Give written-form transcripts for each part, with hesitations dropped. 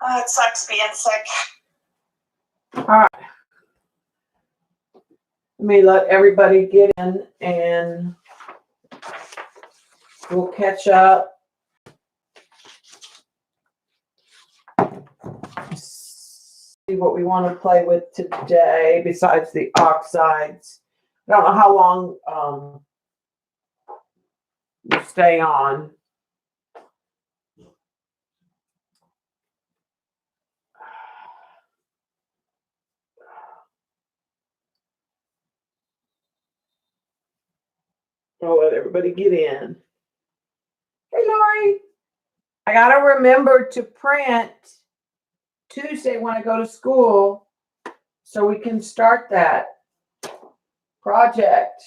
It sucks being sick. All right. Let me let everybody get in and we'll catch up. See what we want to play with today besides the oxides. I don't know how long we'll stay on. I'll let everybody get in. Hey, Lori. I got to remember to print Tuesday when I go to school so we can start that project.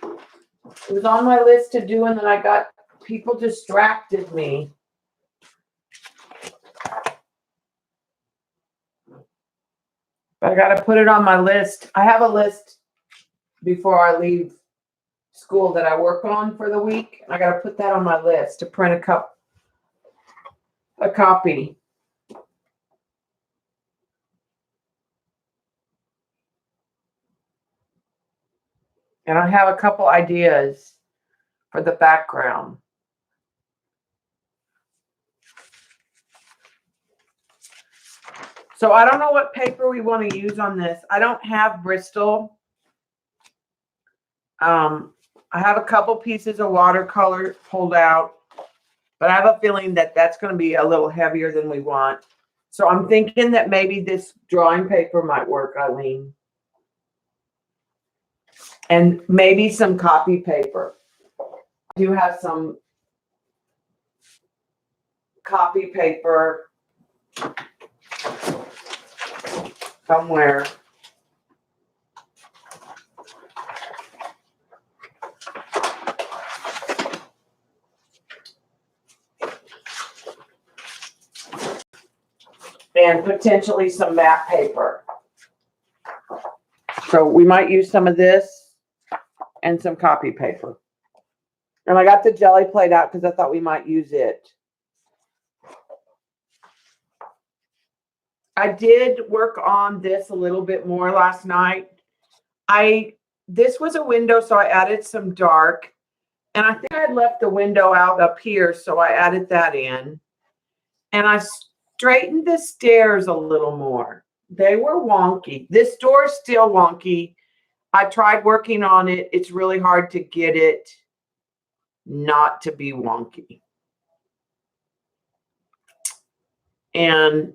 It was on my list to do, and then I got people distracted me. But I got to put it on my list. I have a list before I leave school that I work on for the week. I got to put that on my list to print a copy. And I have a couple ideas for the background. So I don't know what paper we want to use on this. I don't have Bristol. I have a couple pieces of watercolor pulled out, but I have a feeling that that's going to be a little heavier than we want. So I'm thinking that maybe this drawing paper might work, Eileen. And maybe some copy paper. I do have some copy paper somewhere. And potentially some matte paper. So we might use some of this and some copy paper. And I got the jelly plate out because I thought we might use it. I did work on this a little bit more last night. This was a window, so I added some dark. And I think I had left the window out up here, so I added that in. And I straightened the stairs a little more. They were wonky. This door is still wonky. I tried working on it. It's really hard to get it not to be wonky. And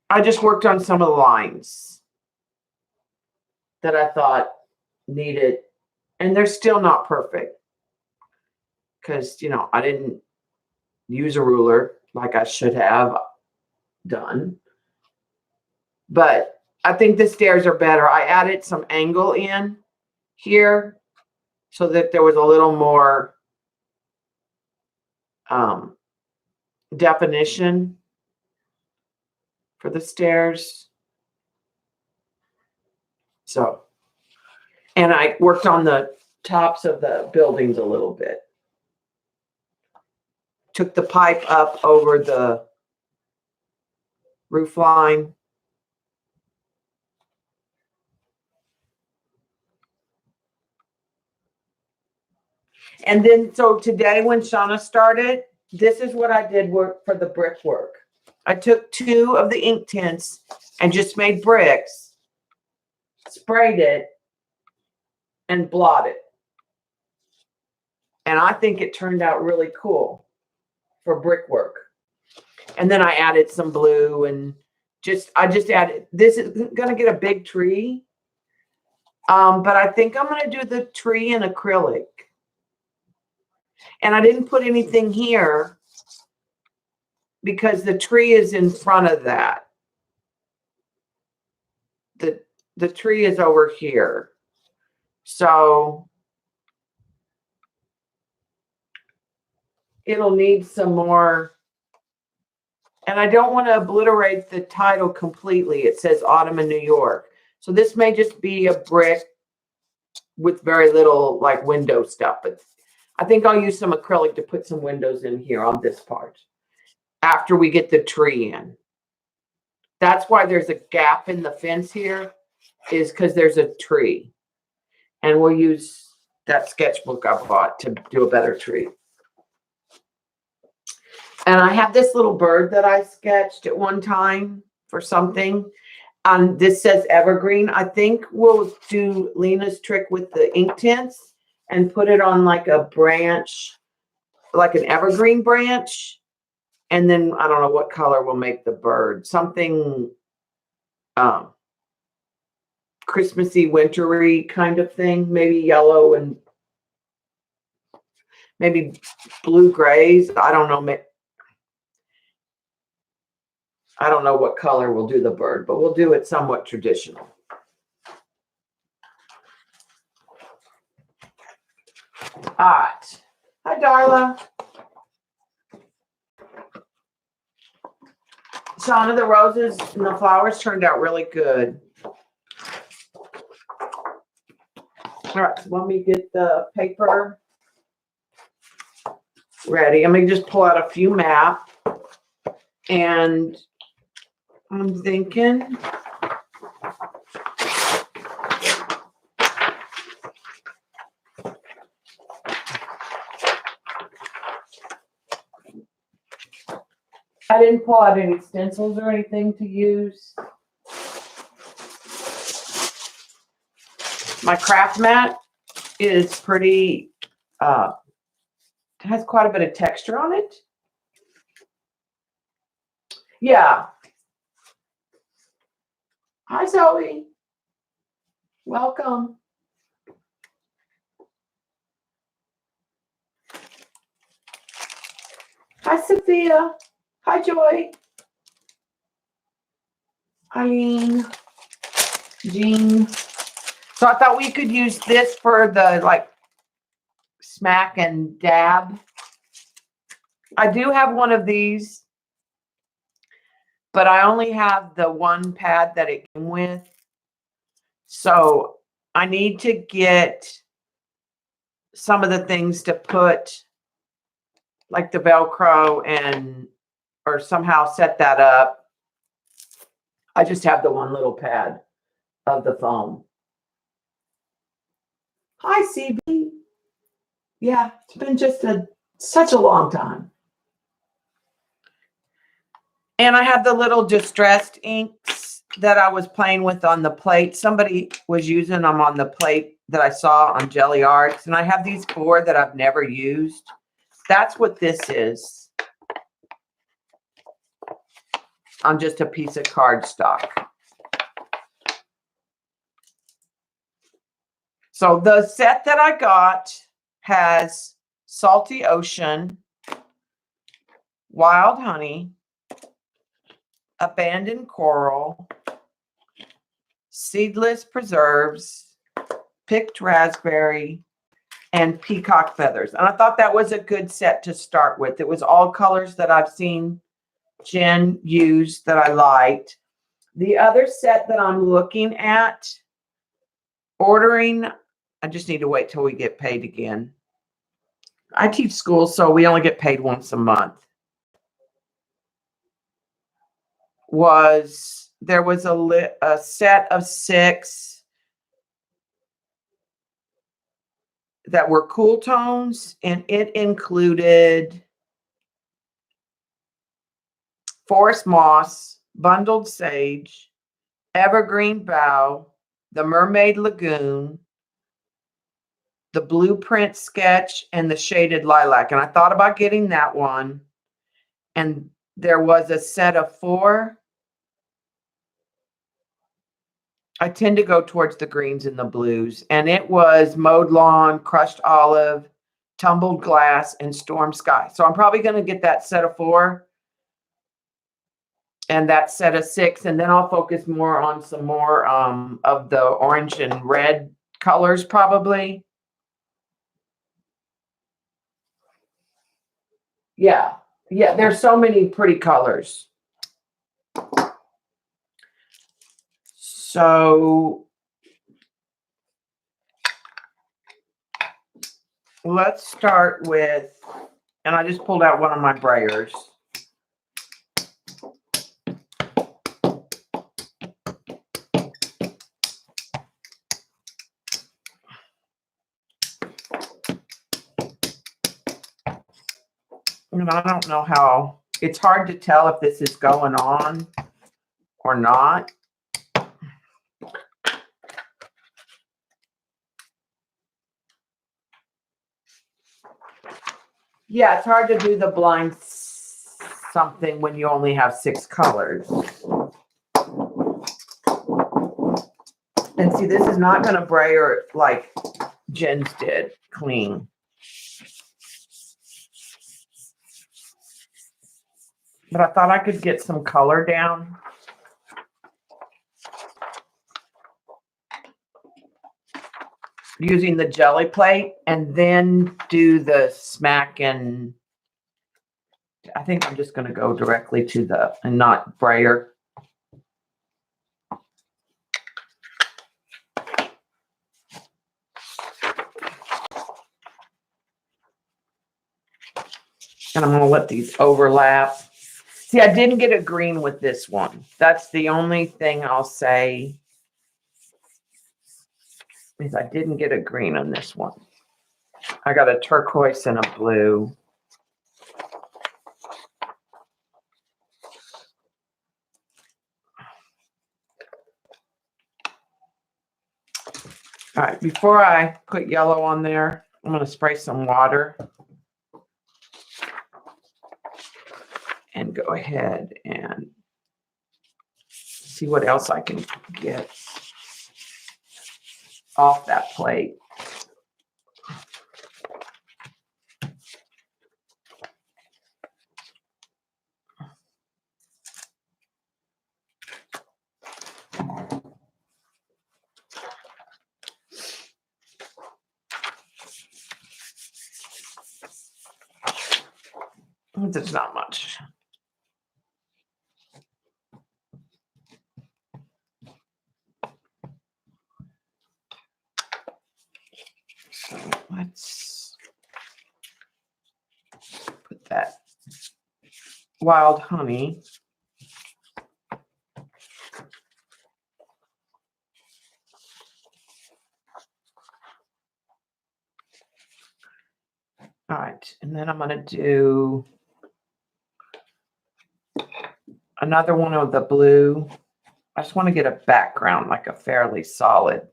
I just worked on some of the lines that I thought needed, and they're still not perfect because, you know, I didn't use a ruler like I should have done. But I think the stairs are better. I added some angle in here so that there was a little more definition for the stairs. So, and I worked on the tops of the buildings a little bit. Took the pipe up over the roof line. And then, so today when Shauna started, this is what I did work for the brickwork. I took 2 of the ink tints and just made bricks, sprayed it, and blotted. And I think it turned out really cool for brickwork. And then I added some blue and I just added, this is going to get a big tree. But I think I'm going to do the tree in acrylic. And I didn't put anything here because the tree is in front of that. The tree is over here. So it'll need some more. And I don't want to obliterate the title completely. It says Autumn in New York. So this may just be a brick with very little like window stuff. But I think I'll use some acrylic to put some windows in here on this part after we get the tree in. That's why there's a gap in the fence here, is because there's a tree. And we'll use that sketchbook I bought to do a better tree. And I have this little bird that I sketched at one time for something. This says evergreen. I think we'll do Lena's trick with the ink tints and put it on like a branch, like an evergreen branch. And then I don't know what color will make the bird. Something Christmassy, wintry kind of thing. Maybe yellow and maybe blue grays. I don't know. I don't know what color we'll do the bird, but we'll do it somewhat traditional. All right. Hi, Darla. Shauna, the roses and the flowers turned out really good. All right, let me get the paper ready. I'm going to just pull out a few maps. And I'm thinking I didn't pull out any stencils or anything to use. My craft mat is pretty, has quite a bit of texture on it. Yeah. Hi, Zoe. Welcome. Hi, Sophia. Hi, Joy. Eileen. Jean. So I thought we could use this for the like smack and dab. I do have one of these, but I only have the one pad that it came with. So I need to get some of the things to put, like the Velcro and, or somehow set that up. I just have the one little pad of the foam. Hi, CB. Yeah, it's been just such a long time. And I have the little distressed inks that I was playing with on the plate. Somebody was using them on the plate that I saw on Gelli Arts. And I have these 4 that I've never used. That's what this is. On just a piece of cardstock. So the set that I got has Salty Ocean, Wild Honey, Abandoned Coral, Seedless Preserves, Picked Raspberry, and Peacock Feathers. And I thought that was a good set to start with. It was all colors that I've seen Jen use that I liked. The other set that I'm looking at ordering, I just need to wait till we get paid again. I teach school, so we only get paid once a month. There was a set of 6 that were cool tones, and it included Forest Moss, Bundled Sage, Evergreen Bough, the Mermaid Lagoon, the Blueprint Sketch, and the Shaded Lilac. And I thought about getting that one. And there was a set of 4. I tend to go towards the greens and the blues. And it was Mowed Lawn, Crushed Olive, Tumbled Glass, and Storm Sky. So I'm probably going to get that set of 4 and that set of 6. And then I'll focus more on some more of the orange and red colors probably. Yeah. Yeah, there's so many pretty colors. So let's start with, and I just pulled out one of my brayers. And I don't know how, it's hard to tell if this is going on or not. Yeah, it's hard to do the blind something when you only have 6 colors. And see, this is not going to brayer like Jen's did, clean. But I thought I could get some color down. Using the jelly plate and then do the smack, and I think I'm just going to go directly to the, and not brayer. And I'm going to let these overlap. See, I didn't get a green with this one. That's the only thing I'll say is I didn't get a green on this one. I got a turquoise and a blue. All right, before I put yellow on there, I'm going to spray some water. And go ahead and see what else I can get off that plate. There's not much. So let's put that wild honey. All right, and then I'm going to do another one of the blue. I just want to get a background, like a fairly solid.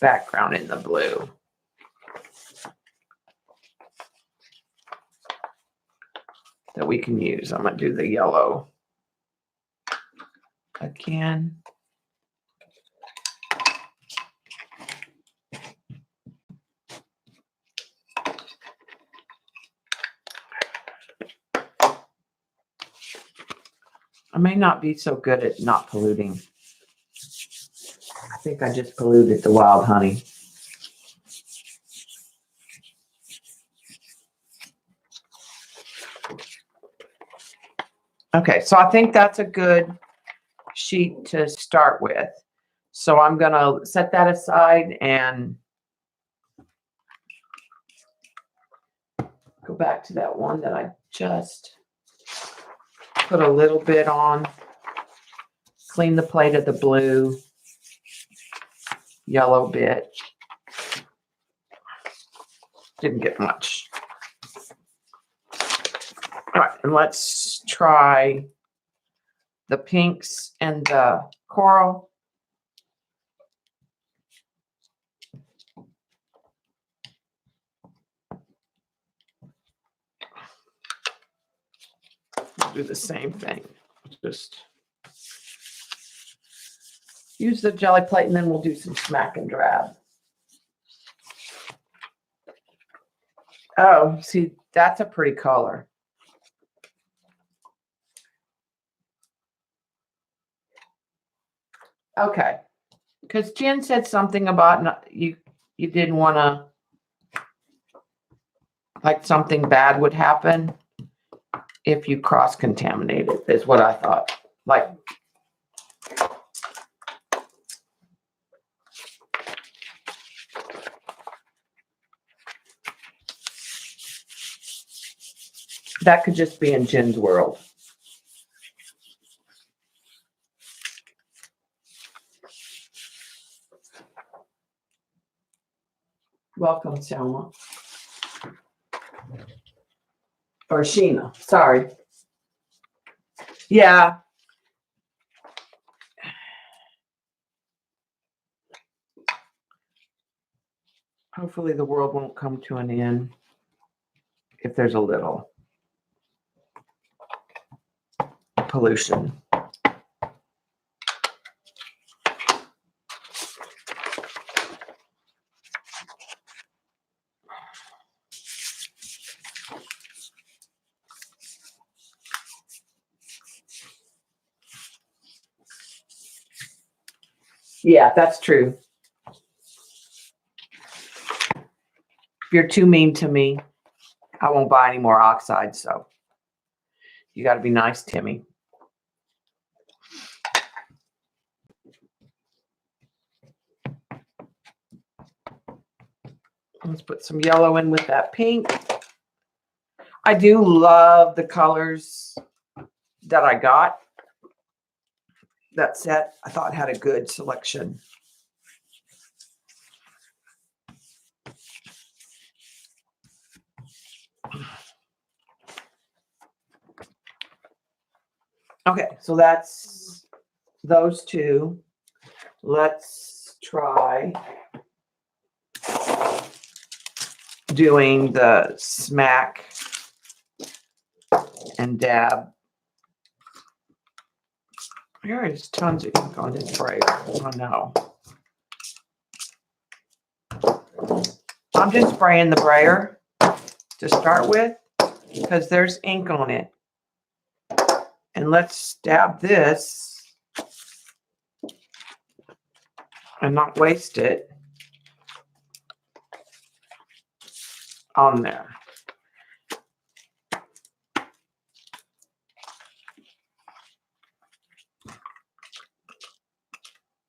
Background in the blue. That we can use. I'm going to do the yellow again. I may not be so good at not polluting. I think I just polluted the wild honey. Okay, so I think that's a good sheet to start with. So I'm going to set that aside and go back to that one that I just put a little bit on. Clean the plate of the blue, yellow bit. Didn't get much. All right, and let's try the pinks and the coral. Do the same thing. Just use the jelly plate and then we'll do some smack and drab. Oh, see, that's a pretty color. Okay, because Jen said something about you didn't want to, like something bad would happen. if you cross-contaminate it, is what I thought. Like, that could just be in Jen's world. Welcome, Selma. Or Sheena, sorry. Yeah. Hopefully the world won't come to an end if there's a little pollution. Yeah, that's true. If you're too mean to me, I won't buy any more oxides, so you got to be nice, Timmy. Let's put some yellow in with that pink. I do love the colors that I got. That set, I thought, had a good selection. Okay, so that's those two. Let's try doing the smack and dab. There is tons of ink on this sprayer. Oh no. I'm just spraying the brayer to start with because there's ink on it. And let's dab this and not waste it on there.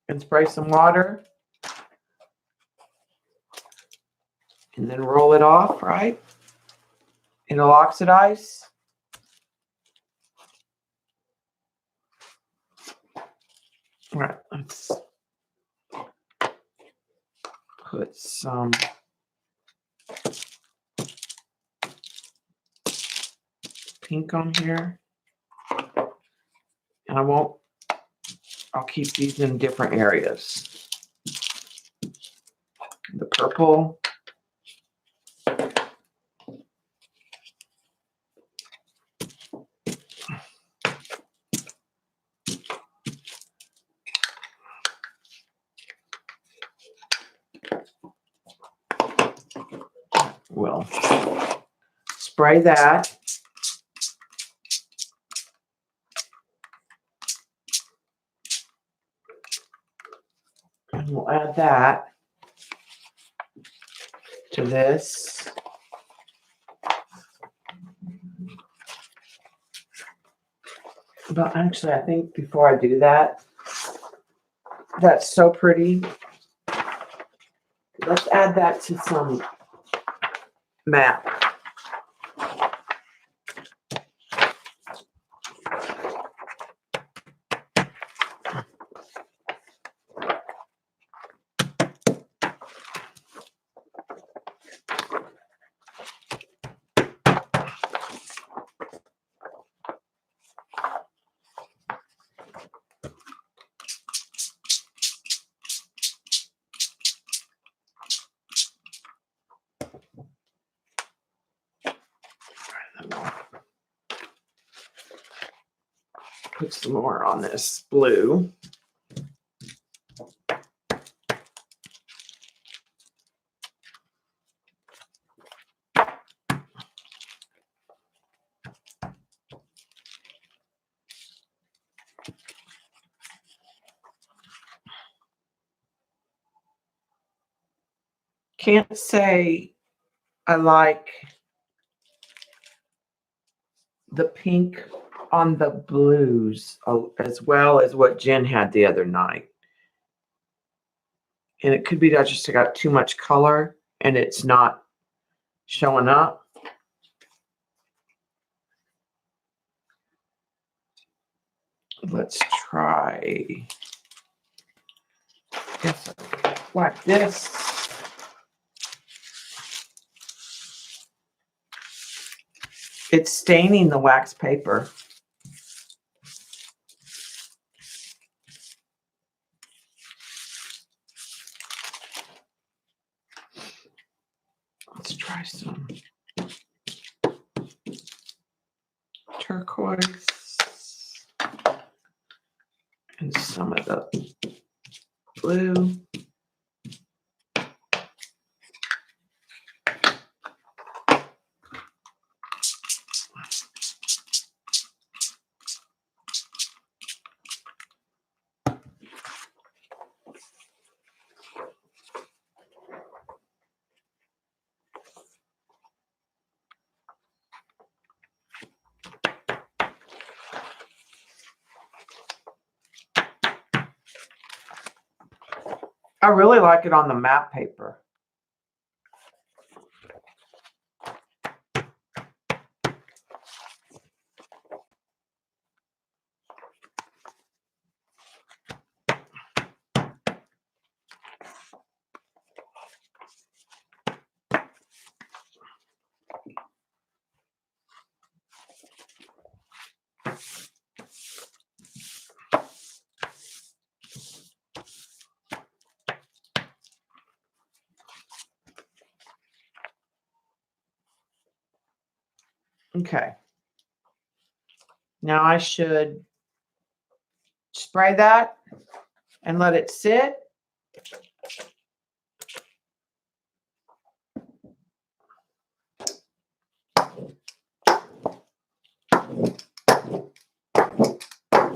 And spray some water. And then roll it off, right? It'll oxidize. All right, let's put some pink on here. And I'll keep these in different areas. The purple. We'll spray that. And we'll add that to this. But actually, I think before I do that, that's so pretty. Let's add that to some map. Put some more on this blue. Can't say I like the pink on the blues as well as what Jen had the other night. And it could be that I just got too much color and it's not showing up. Let's try like this. It's staining the wax paper. Let's try some turquoise and some of the blue. I really like it on the matte paper. Okay. Now I should spray that and let it sit.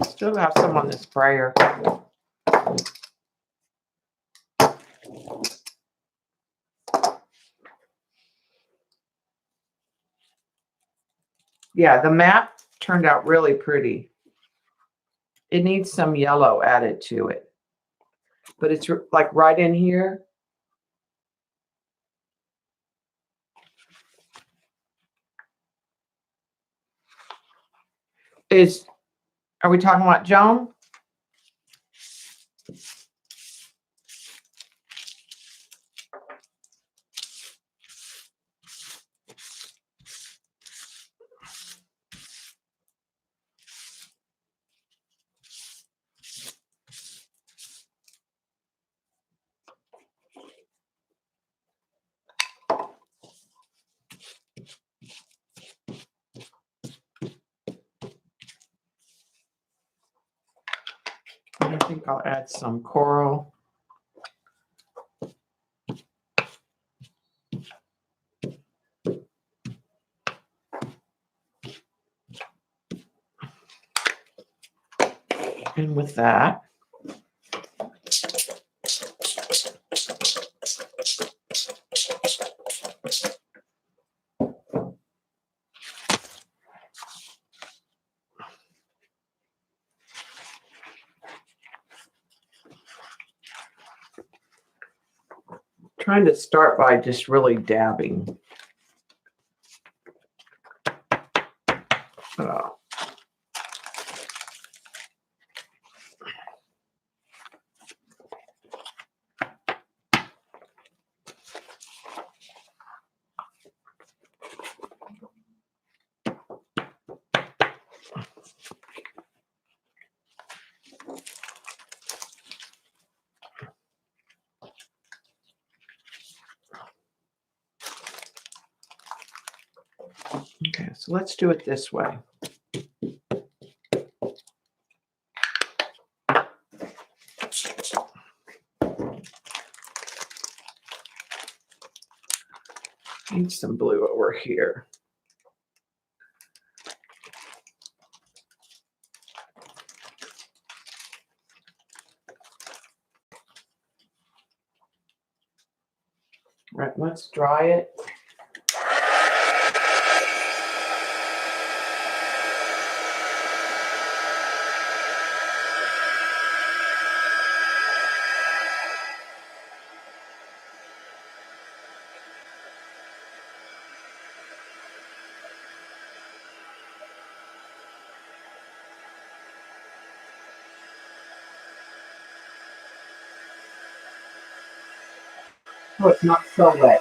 Still have some on the sprayer. Yeah, the matte turned out really pretty. It needs some yellow added to it. But it's like right in here. Are we talking about Joan? I think I'll add some coral. And with that, trying to start by just really dabbing. Okay, so let's do it this way. Need some blue over here. Right, let's dry it. so it's not so wet.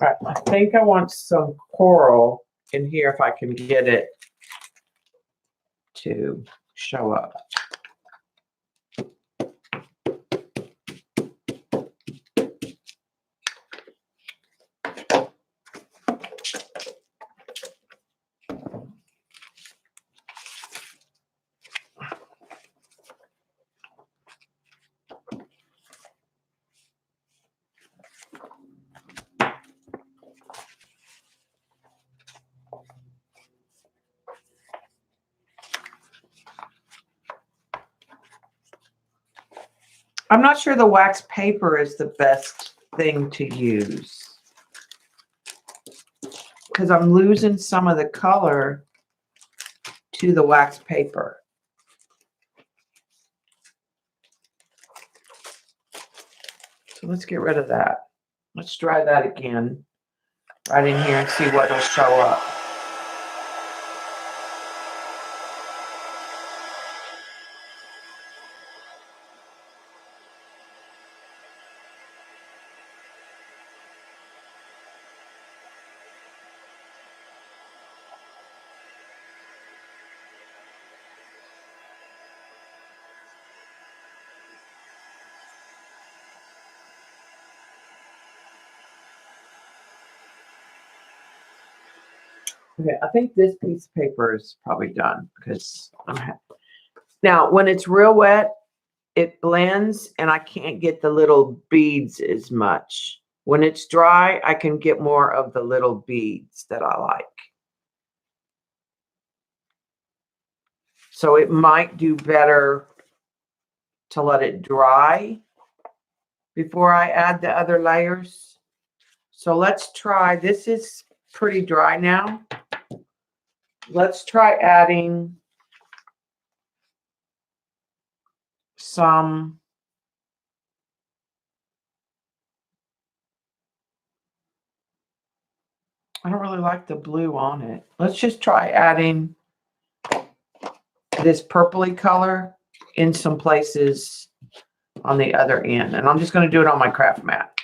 All right, I think I want some coral in here if I can get it to show up. I'm not sure the wax paper is the best thing to use because I'm losing some of the color to the wax paper. So let's get rid of that. Let's try that again right in here and see what will show up. Okay, I think this piece of paper is probably done because now when it's real wet, it blends and I can't get the little beads as much. When it's dry, I can get more of the little beads that I like. So it might do better to let it dry before I add the other layers. So let's try, this is pretty dry now. Let's try adding some I don't really like the blue on it. Let's just try adding this purpley color in some places on the other end. And I'm just going to do it on my craft mat.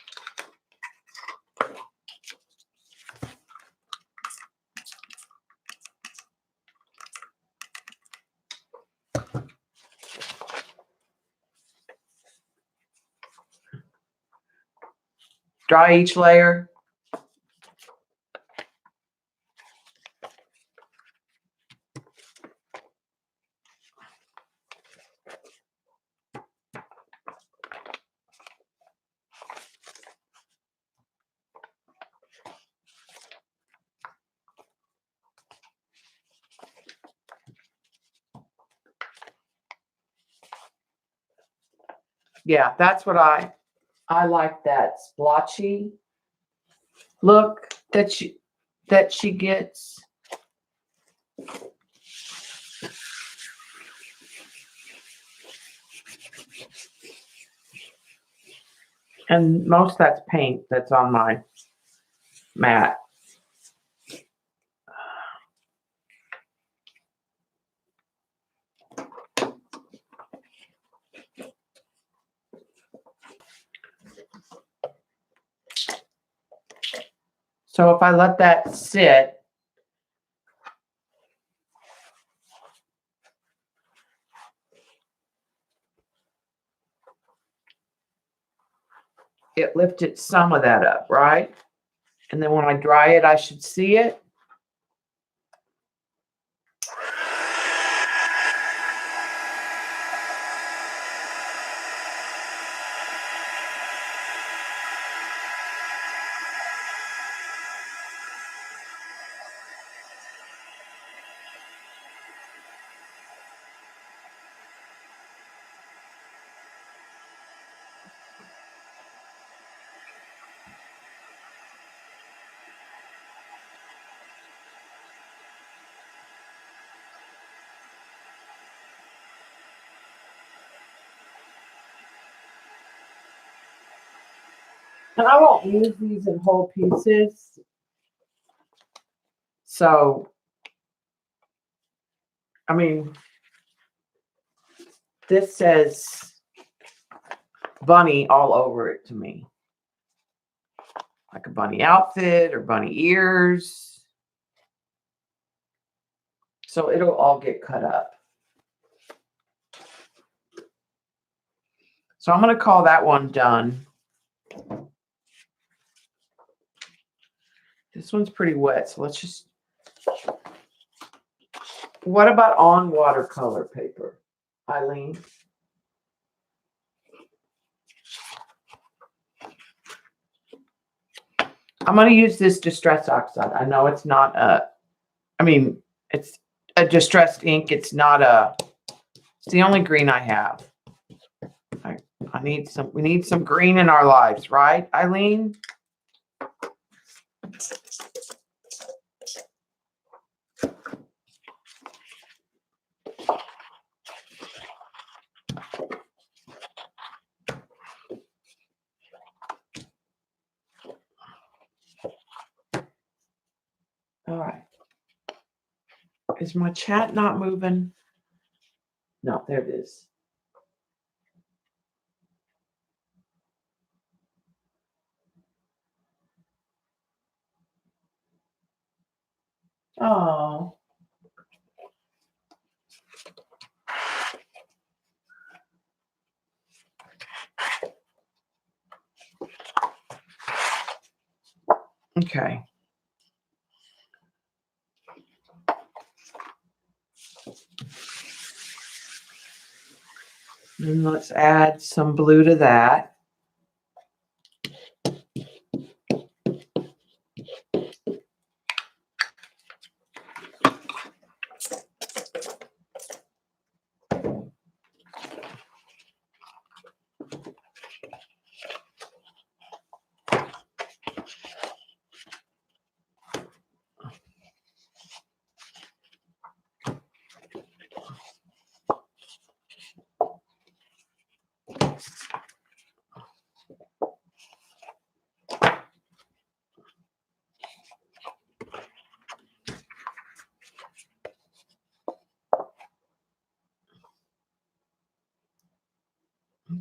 Dry each layer. Yeah, that's what I like, that splotchy look that she gets. And most that's paint that's on my mat. So if I let that sit, it lifted some of that up, right? And then when I dry it, I should see it. And I won't use these in whole pieces. So, I mean, this says bunny all over it to me. Like a bunny outfit or bunny ears. So it'll all get cut up. So I'm going to call that one done. This one's pretty wet, so let's just... What about on watercolor paper, Eileen? I'm going to use this distress oxide. I know it's not a... I mean, it's a distressed ink. It's not a... It's the only green I have. I need some... We need some green in our lives, right, Eileen? All right. Is my chat not moving? No, there it is. Oh. Okay. And let's add some blue to that.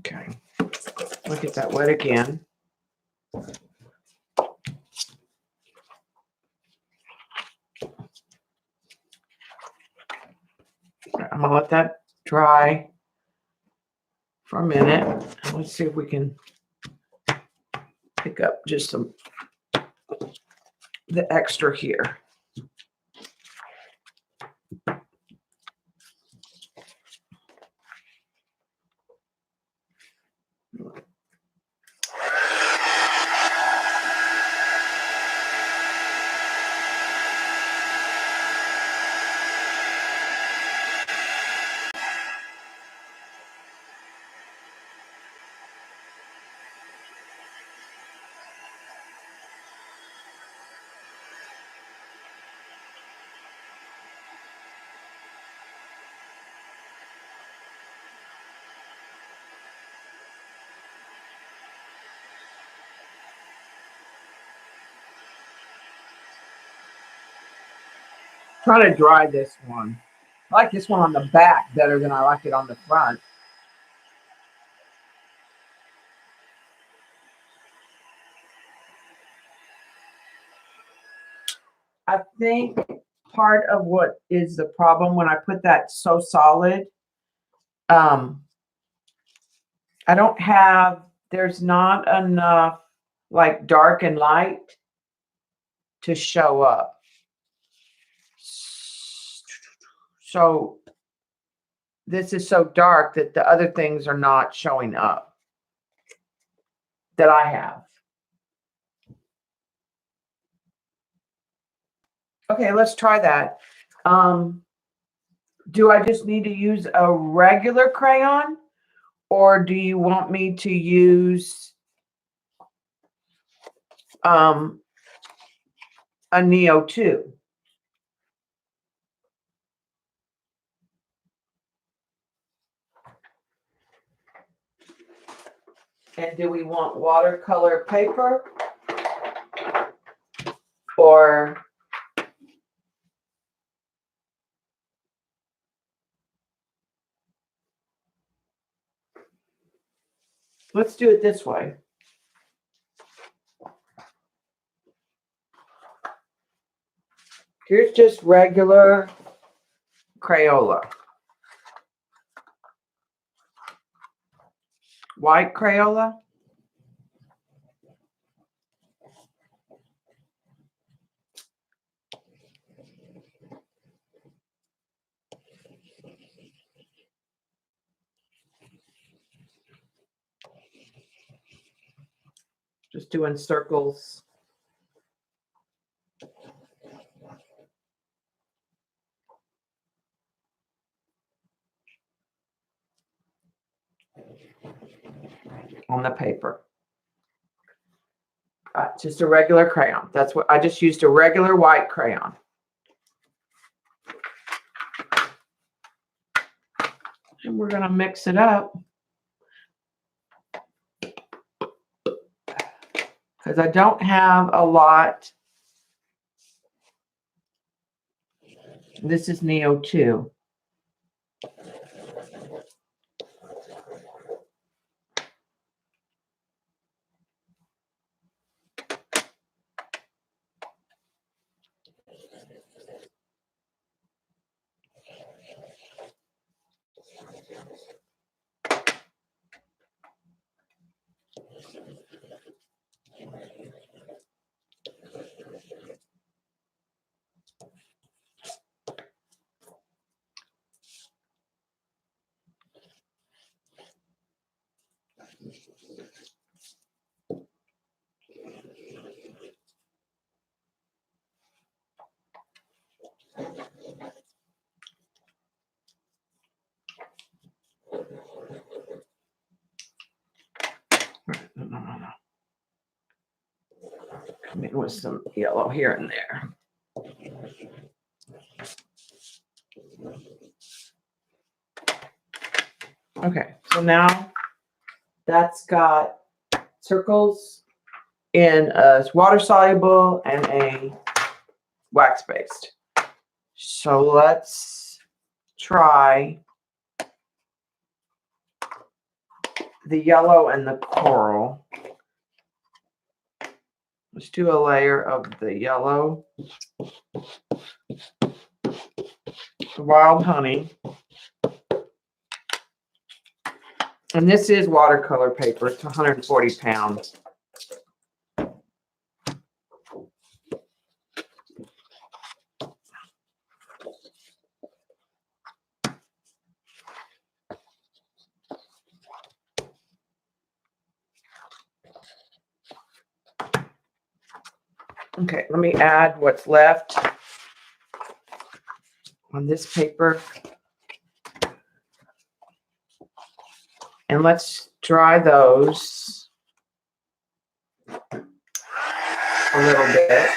Okay. Look, get that wet again. I'm gonna let that dry for a minute. Let's see if we can pick up just some the extra here. Try to dry this one. I like this one on the back better than I like it on the front. I think part of what is the problem when I put that so solid, I don't have, there's not enough like dark and light to show up. So this is so dark that the other things are not showing up that I have. Okay, let's try that. Do I just need to use a regular crayon, or do you want me to use a Neo 2? And do we want watercolor paper or let's do it this way. Here's just regular Crayola. White Crayola. Just doing circles. On the paper. Just a regular crayon. That's what I just used, a regular white crayon. And we're going to mix it up. Because I don't have a lot. This is Neo 2. Come in with some yellow here and there. Okay, so now that's got circles in a water soluble and a wax based. So let's try the yellow and the coral. Let's do a layer of the yellow, the wild honey. And this is watercolor paper. It's 140 pounds. Okay, let me add what's left on this paper. And let's dry those a little bit.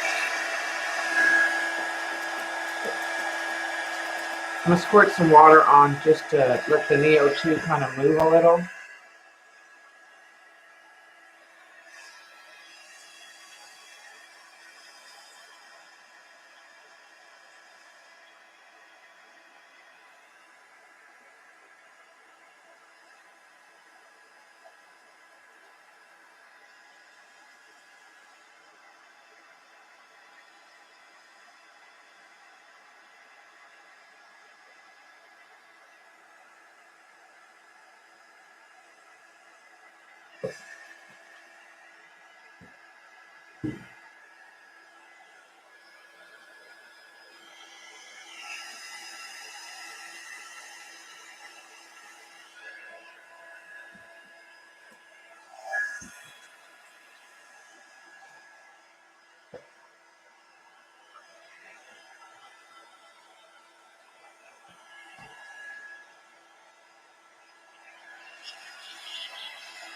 I'm going to squirt some water on just to let the Neo 2 kind of move a little.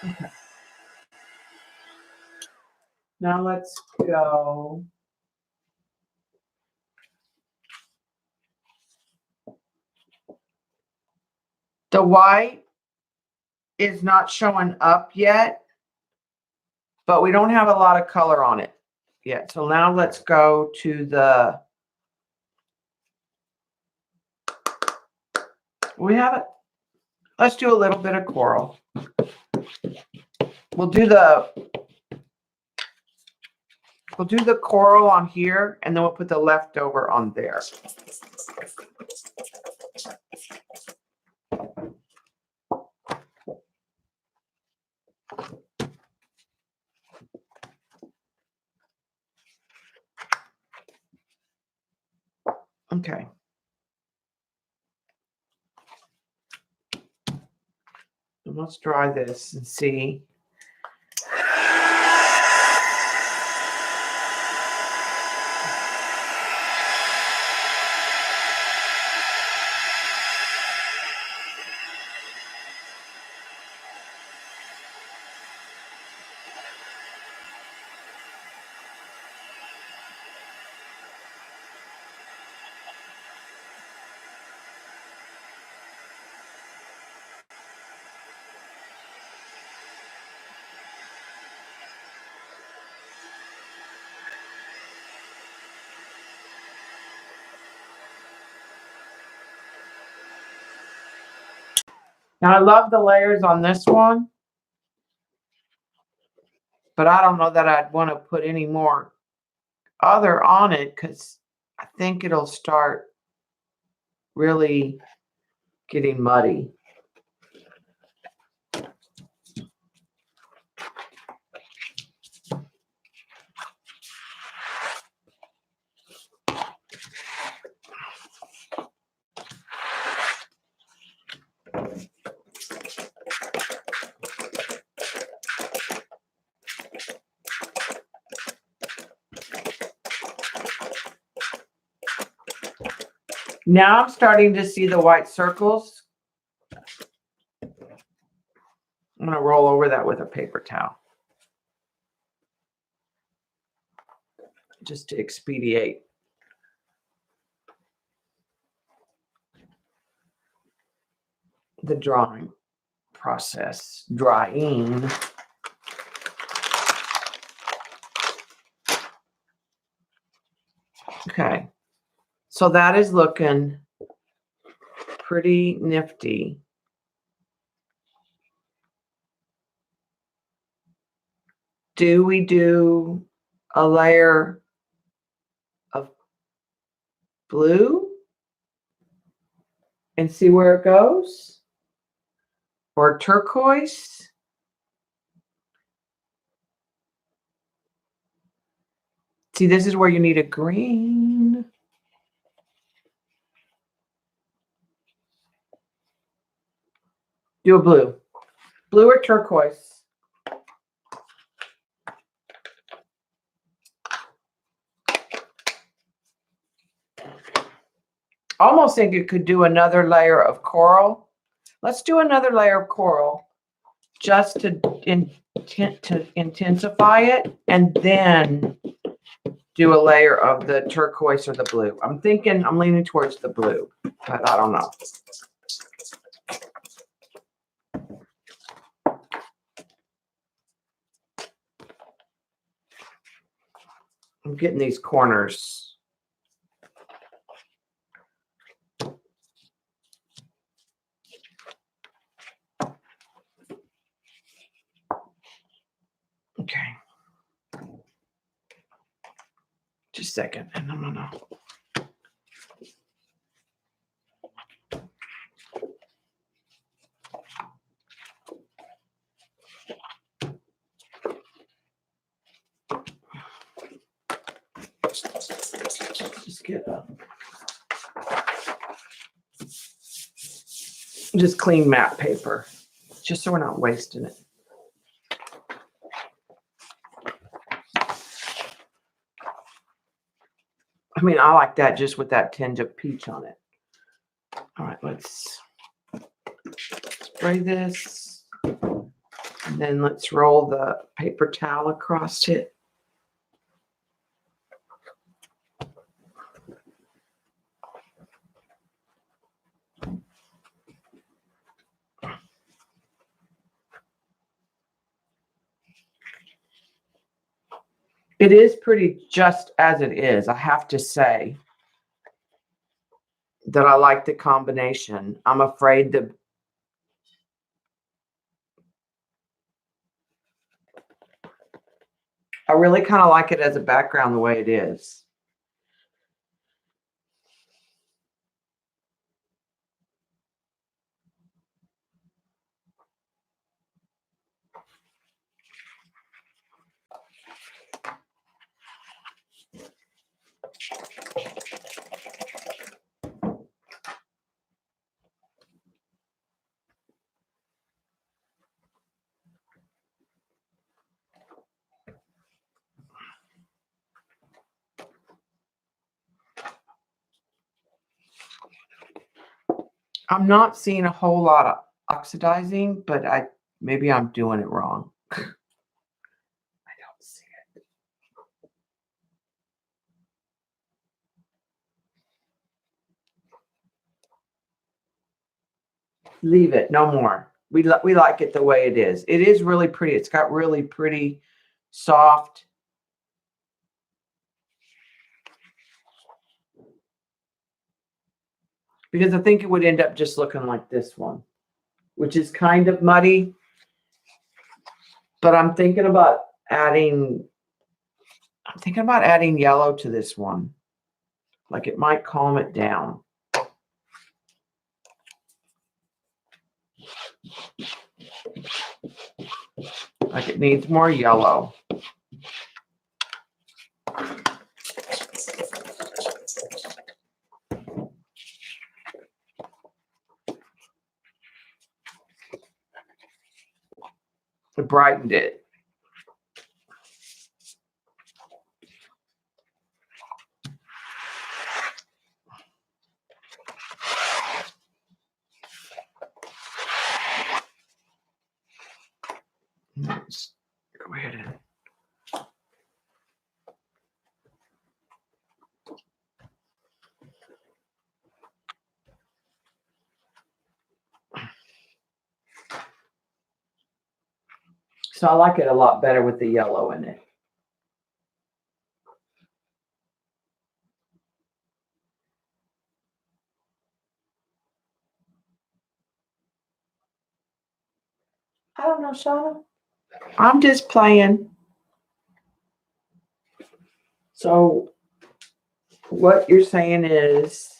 Okay. Now let's go. The white is not showing up yet. but we don't have a lot of color on it yet. So now let's go to the, we have it. Let's do a little bit of coral. We'll do the coral on here, and then we'll put the leftover on there. Okay. And let's dry this and see. Now, I love the layers on this one, but I don't know that I'd want to put any more other on it because I think it'll start really getting muddy. Now I'm starting to see the white circles. I'm going to roll over that with a paper towel just to expedite the drying process. Drying. Okay. So that is looking pretty nifty. Do we do a layer of blue and see where it goes? Or turquoise? See, this is where you need a green. Do a blue. Blue or turquoise? Almost think you could do another layer of coral. Let's do another layer of coral just to intensify it, and then do a layer of the turquoise or the blue. I'm leaning towards the blue, but I don't know. I'm getting these corners. Okay. Just a second. No. Just get up. Just clean matte paper, just so we're not wasting it. I mean, I like that just with that tinge of peach on it. All right, let's spray this. And then let's roll the paper towel across it. It is pretty just as it is. I have to say that I like the combination. I'm afraid that I really kind of like it as a background the way it is. I'm not seeing a whole lot of oxidizing, but maybe I'm doing it wrong. I don't see it. Leave it, no more. We like it the way it is. It is really pretty. It's got really pretty soft. Because I think it would end up just looking like this one, which is kind of muddy. But I'm thinking about adding yellow to this one. Like it might calm it down. Like it needs more yellow. It brightened it. Let's go ahead and so I like it a lot better with the yellow in it. I don't know, Shauna. I'm just playing. So what you're saying is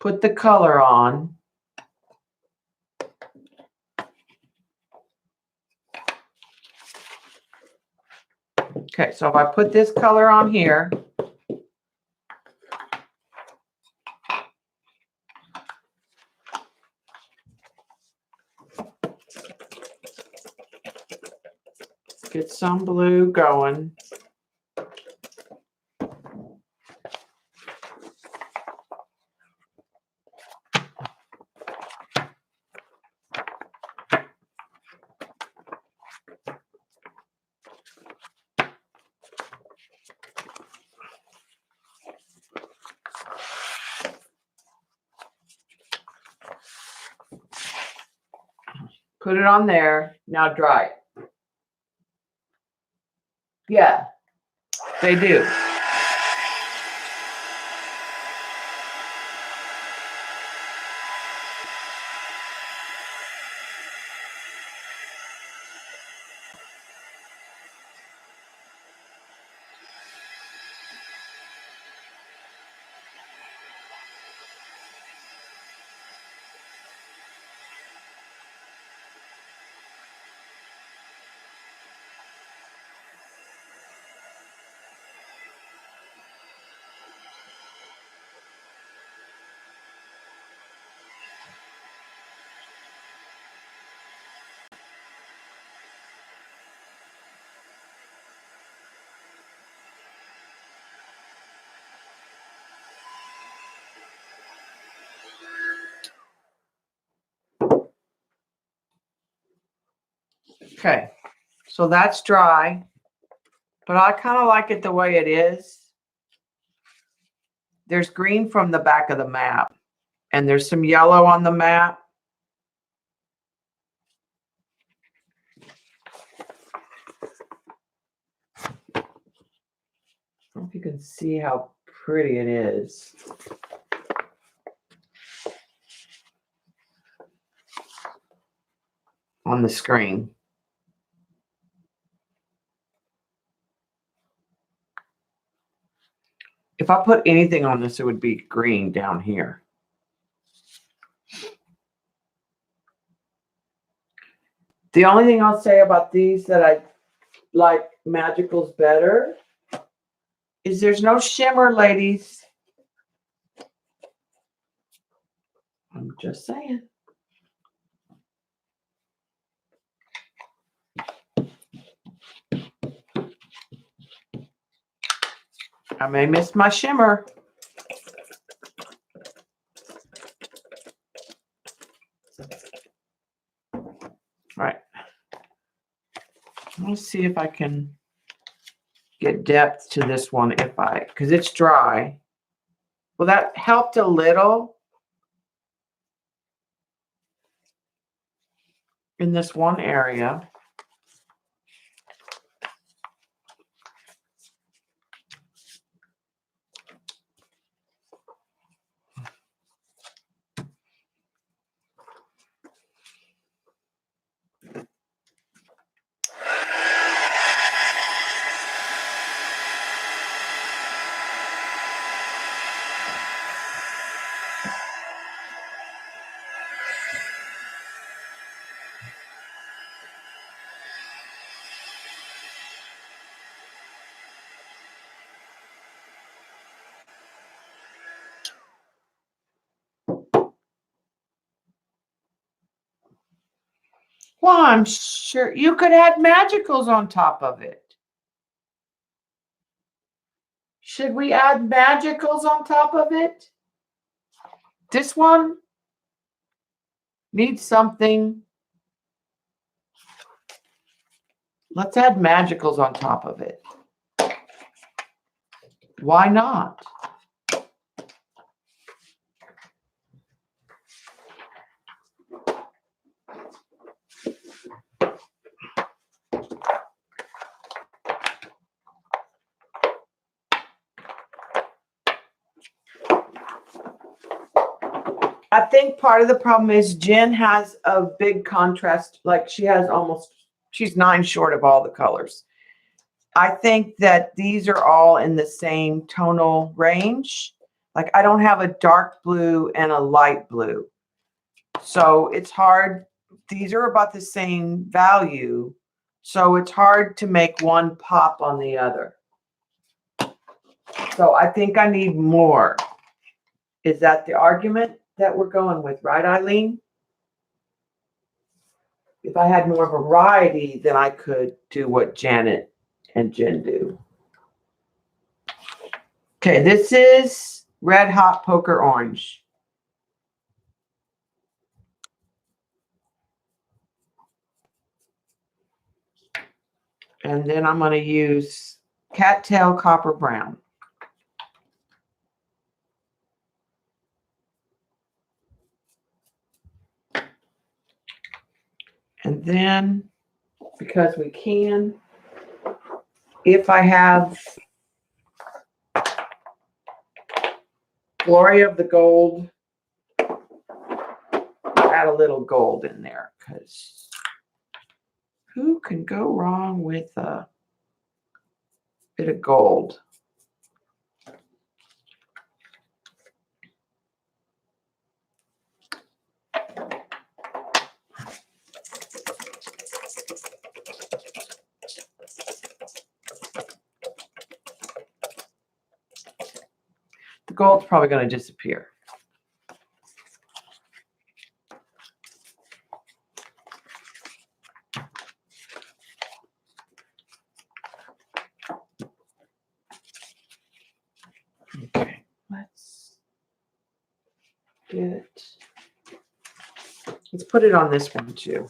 put the color on. Okay, so if I put this color on here, get some blue going. Put it on there. Now dry it. Yeah, they do. Okay, so that's dry, but I kind of like it the way it is. There's green from the back of the map, and there's some yellow on the map. if you can see how pretty it is. On the screen. If I put anything on this, it would be green down here. The only thing I'll say about these that I like Magicals better is there's no shimmer, ladies. I'm just saying. I may miss my shimmer. All right. Let's see if I can get depth to this one because it's dry. Well, that helped a little in this one area. Well, I'm sure you could add Magicals on top of it. Should we add Magicals on top of it? This one needs something. Let's add Magicals on top of it. Why not? I think part of the problem is Jen has a big contrast. Like she's 9 short of all the colors. I think that these are all in the same tonal range. Like I don't have a dark blue and a light blue. So it's hard. These are about the same value. So it's hard to make one pop on the other. So I think I need more. Is that the argument that we're going with, right, Eileen? If I had more variety, then I could do what Janet and Jen do. Okay, this is Red Hot Poker Orange. And then I'm going to use Cattail Copper Brown. And then, because we can, if I have Glory of the Gold, add a little gold in there, because who can go wrong with a bit of gold? The gold's probably going to disappear. Okay, let's put it on this one too.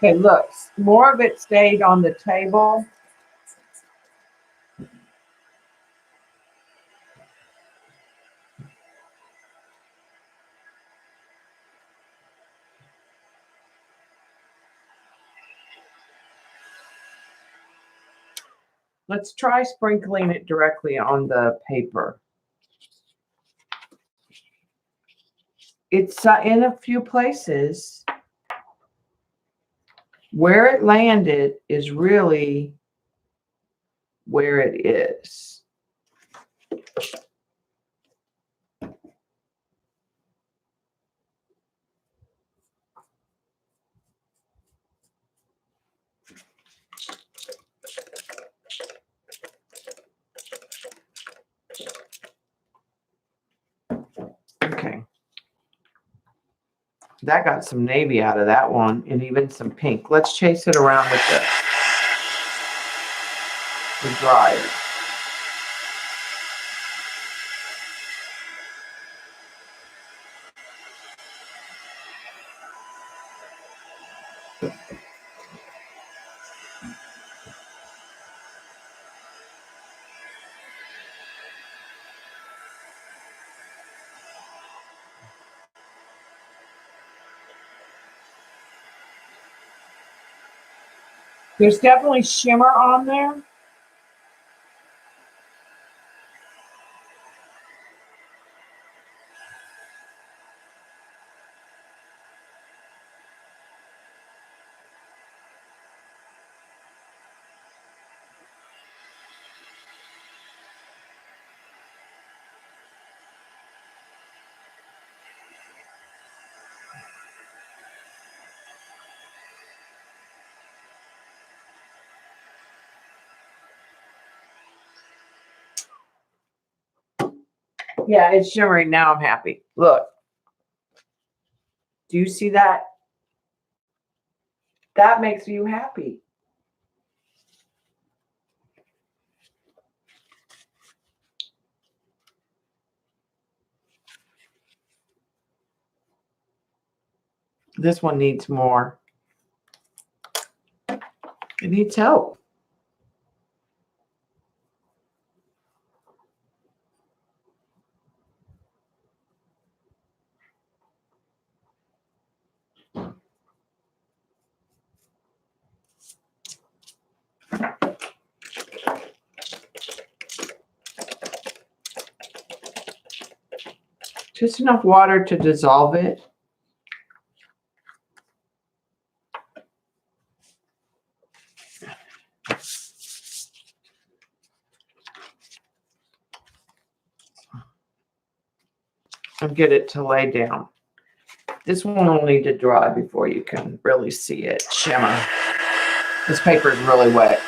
Okay, look, more of it stayed on the table. Let's try sprinkling it directly on the paper. It's in a few places. Where it landed is really where it is. Okay. That got some navy out of that one and even some pink. Let's chase it around with the dryer. There's definitely shimmer on there. Yeah, it's shimmering. Now I'm happy. Look. Do you see that? That makes you happy. This one needs more. It needs help. Just enough water to dissolve it. And get it to lay down. This one will need to dry before you can really see it shimmer. This paper is really wet.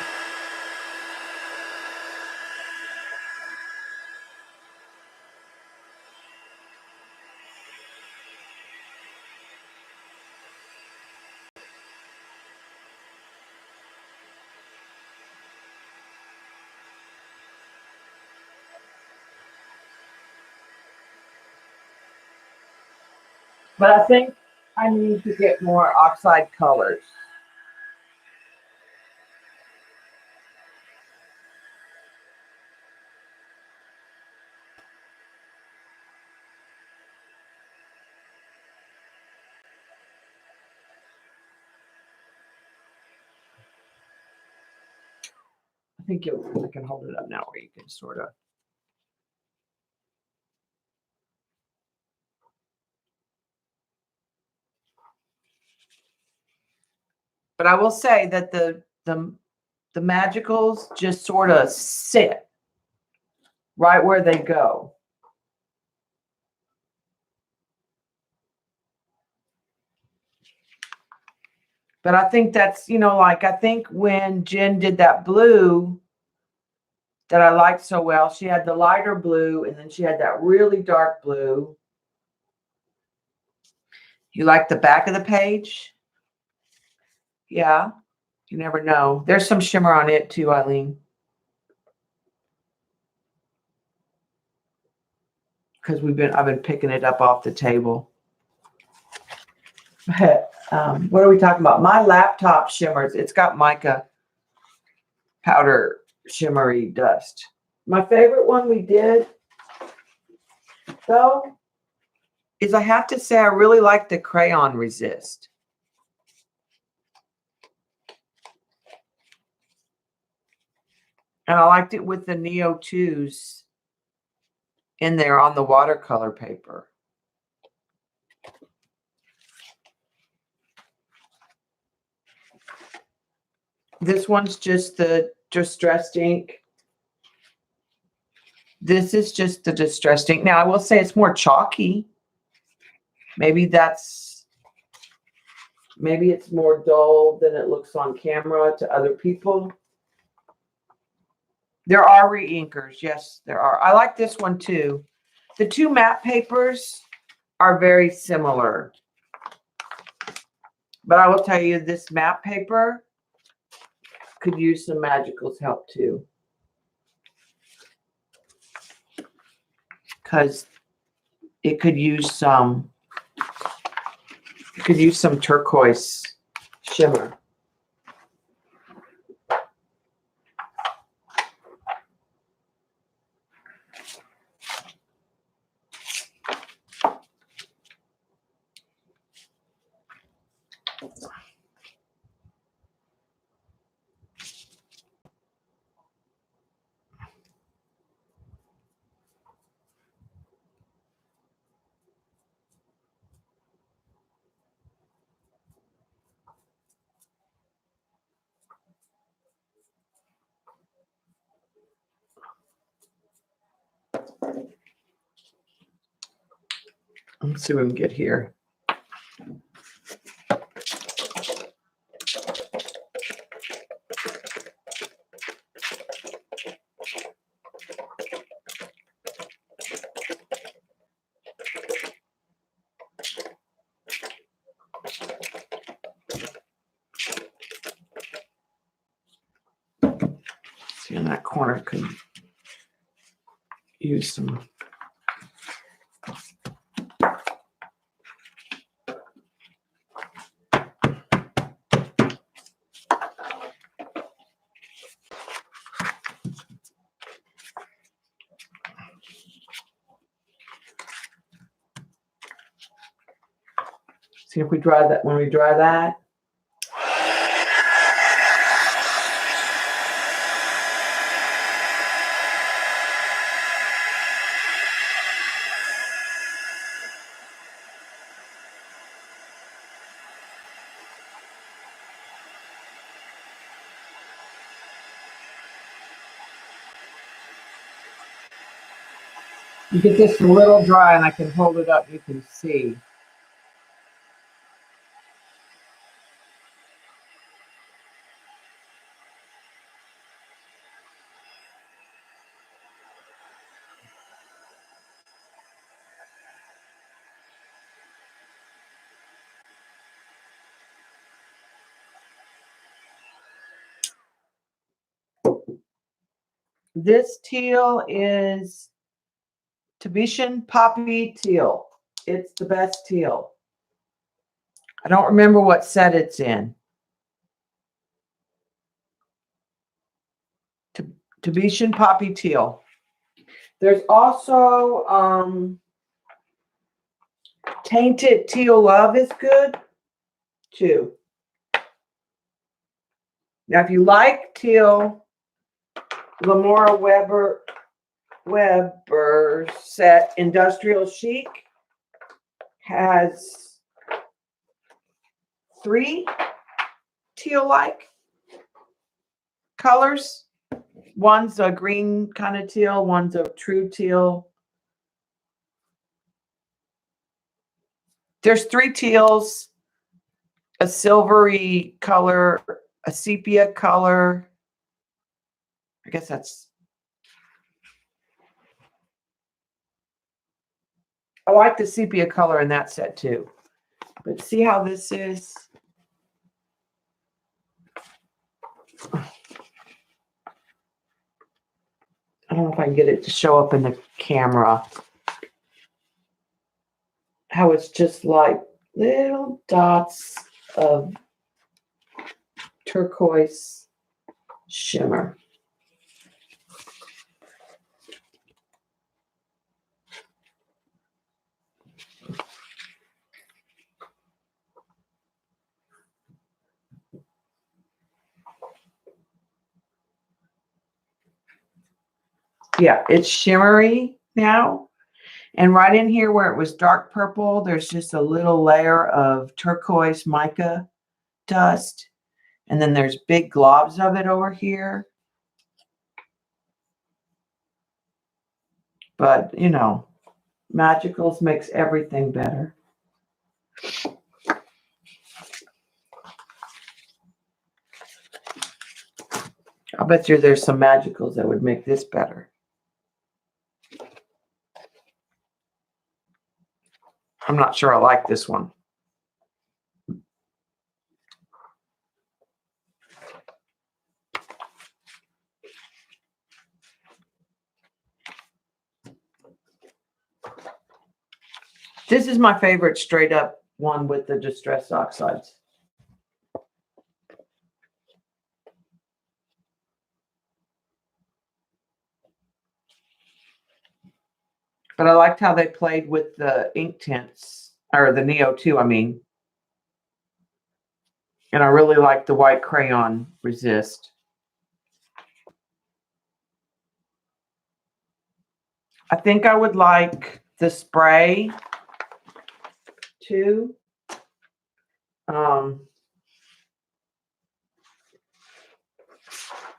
But I think I need to get more oxide colors. I think I can hold it up now where you can sort of. But I will say that the magicals just sort of sit right where they go. But I think that's, like I think when Jen did that blue that I liked so well, she had the lighter blue and then she had that really dark blue. You like the back of the page? Yeah, you never know. There's some shimmer on it too, Eileen. Because I've been picking it up off the table. what are we talking about? My laptop shimmers. It's got mica powder shimmery dust. My favorite one we did, though, is I have to say I really like the Crayon Resist. And I liked it with the Neo 2s in there on the watercolor paper. This one's just the distressed ink. This is just the distressed ink. Now, I will say it's more chalky. Maybe it's more dull than it looks on camera to other people. There are re-inkers. Yes, there are. I like this one too. The two matte papers are very similar. But I will tell you, this matte paper could use some Magical's help too. Because it could use some turquoise shimmer. Let's see what we can get here. See, in that corner could use some. See if we dry that. When we dry that, you get this a little dry, and I can hold it up. You can see. This teal is Tibetan Poppy Teal. It's the best teal. I don't remember what set it's in. Tibetan Poppy Teal. There's also Tainted Teal Love is good too. Now, if you like teal, Lamora Weber set Industrial Chic has 3 teal-like colors. One's a green kind of teal, one's a true teal. There's 3 teals, a silvery color, a sepia color. I guess that's. I like the sepia color in that set too. But see how this is? I don't know if I can get it to show up in the camera. How it's just like little dots of turquoise shimmer. Yeah, it's shimmery now. And right in here where it was dark purple, there's just a little layer of turquoise mica dust. And then there's big globs of it over here. But, you know, Magicals makes everything better. I bet you there's some Magicals that would make this better. I'm not sure I like this one. This is my favorite straight up one with the distressed oxides. But I liked how they played with the ink tints, or the Neo 2, I mean. And I really like the white crayon resist. I think I would like the spray too.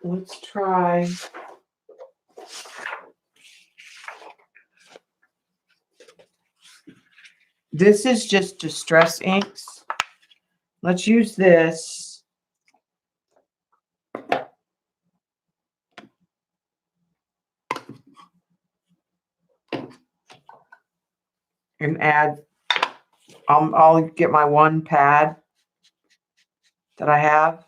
Let's try. This is just distress inks. Let's use this. And add, I'll get my one pad that I have.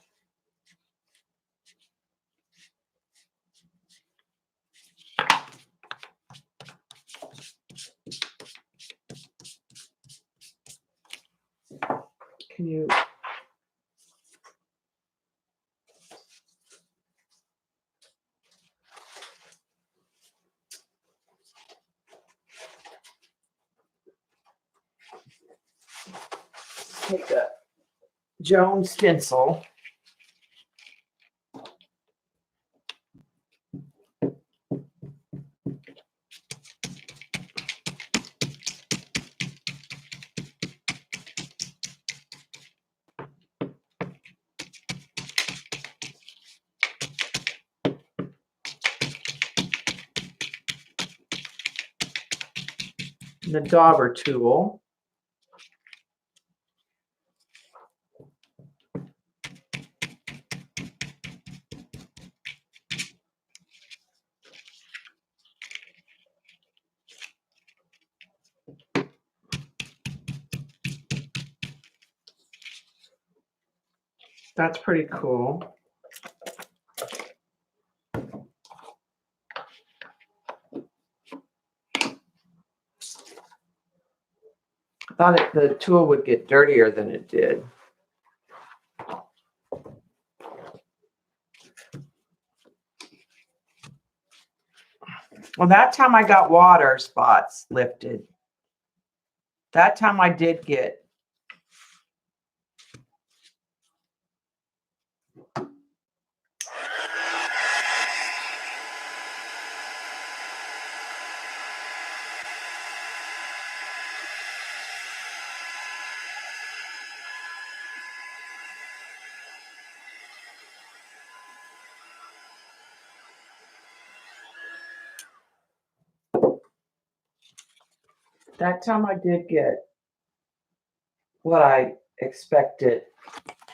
Can you? Take a Jones stencil. The dauber tool. That's pretty cool. I thought the tool would get dirtier than it did. Well, that time I got water spots lifted. That time I did get. That time I did get what I expected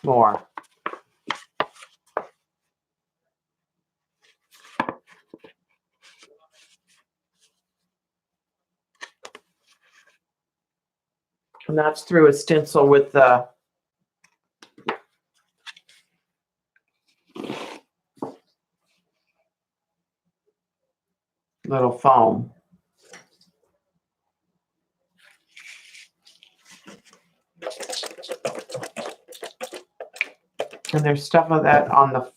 more. And that's through a stencil with the little foam. And there's stuff of that on the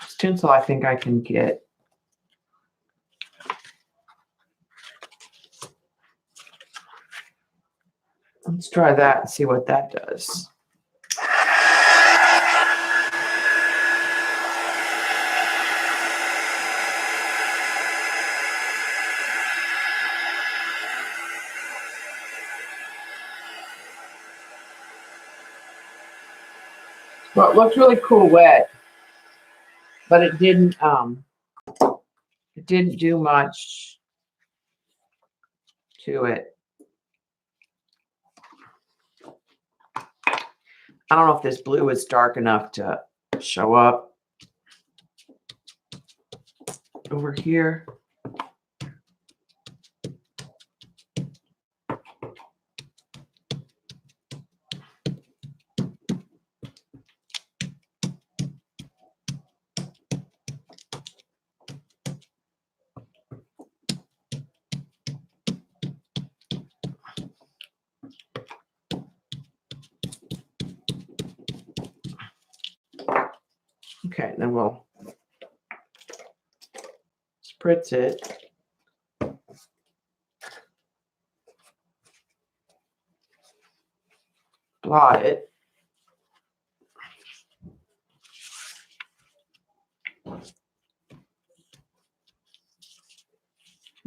stencil I think I can get. Let's try that and see what that does. Well, it looks really cool wet, but it didn't do much to it. I don't know if this blue is dark enough to show up over here. Okay, then we'll spritz it. Blot it.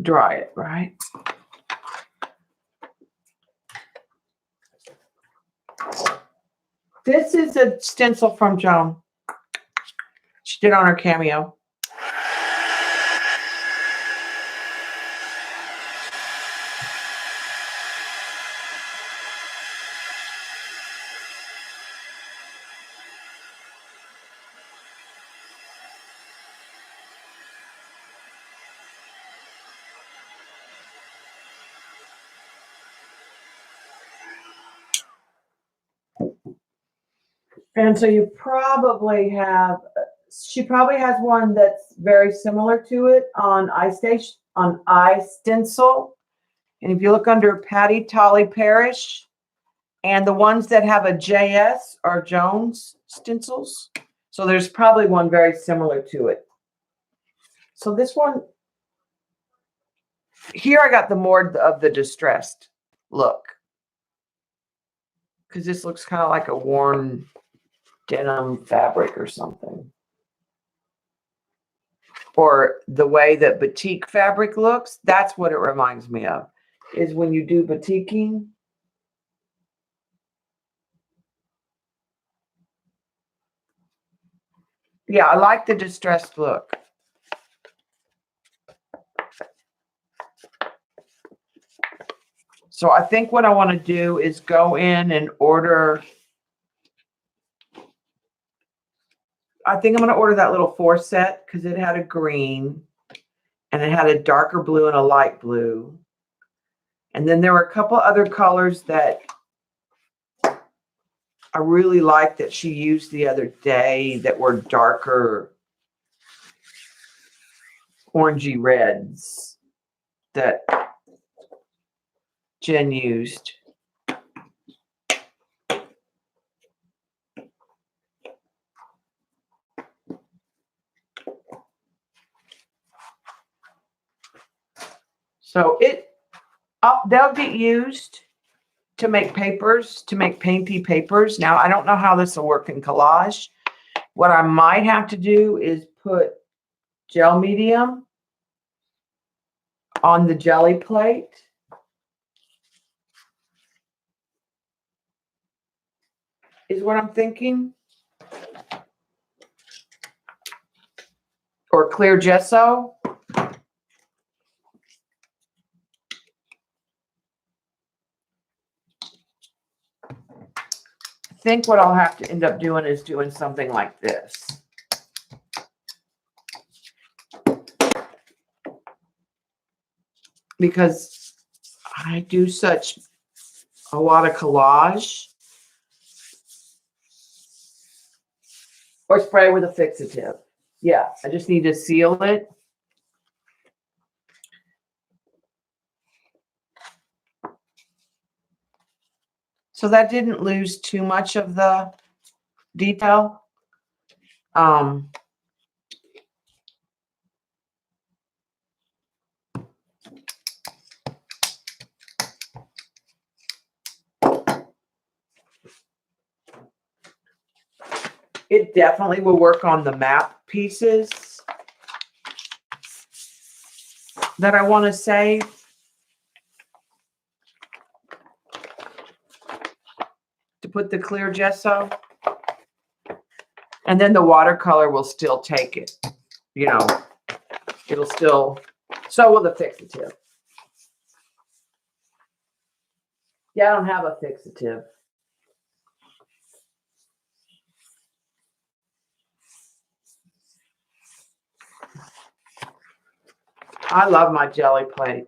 Dry it, right? This is a stencil from Joan. She did on her Cameo. And so you probably have, she probably has one that's very similar to it on iStencil. And if you look under Patty Tolly Parrish, and the ones that have a JS are Jones stencils. So there's probably one very similar to it. So this one, here I got the more of the distressed look. Because this looks kind of like a worn denim fabric or something. Or the way that batik fabric looks, that's what it reminds me of, is when you do batiking. Yeah, I like the distressed look. So I think what I want to do is go in and order. I think I'm going to order that little 4 set because it had a green and it had a darker blue and a light blue. And then there were a couple other colors that I really liked that she used the other day that were darker orangey reds that Jen used. So they'll get used to make papers, to make painty papers. Now, I don't know how this will work in collage. What I might have to do is put gel medium on the jelly plate. Is what I'm thinking. Or clear gesso. I think what I'll have to end up doing is doing something like this. Because I do such a lot of collage. Or spray with a fixative. Yeah, I just need to seal it. So that didn't lose too much of the detail. It definitely will work on the map pieces that I want to save. To put the clear gesso. And then the watercolor will still take it. You know, it'll still, so will the fixative. Yeah, I don't have a fixative. I love my Gelli plate.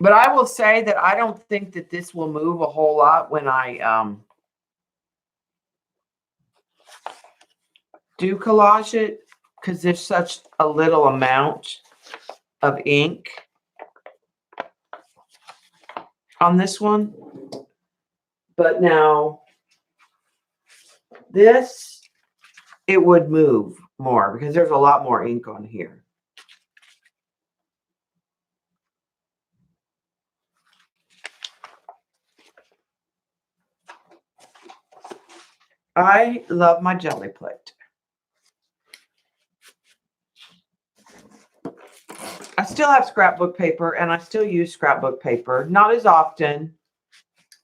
But I will say that I don't think that this will move a whole lot when I do collage it, because there's such a little amount of ink on this one. But now this, it would move more because there's a lot more ink on here. I love my Gelli plate. I still have scrapbook paper and I still use scrapbook paper, not as often,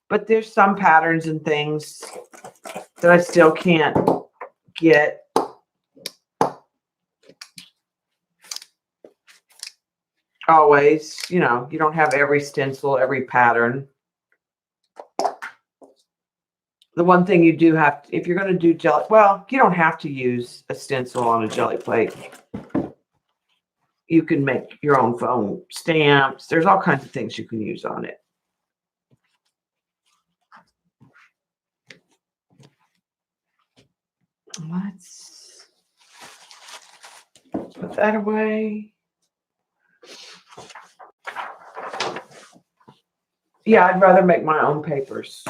but there's some patterns and things that I still can't get. Always, you know, you don't have every stencil, every pattern. The one thing you do have, if you're going to do Gelli, well, you don't have to use a stencil on a Gelli plate. You can make your own foam stamps. There's all kinds of things you can use on it. Let's put that away. Yeah, I'd rather make my own papers.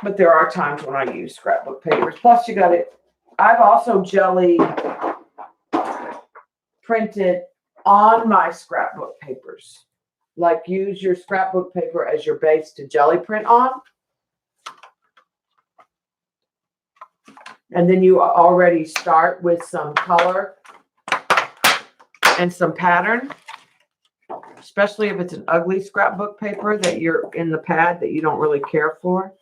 But there are times when I use scrapbook papers. Plus, you got it. I've also Gelli printed on my scrapbook papers. Like, use your scrapbook paper as your base to Gelli print on. And then you already start with some color and some pattern. Especially if it's an ugly scrapbook paper that you're in the pad that you don't really care for.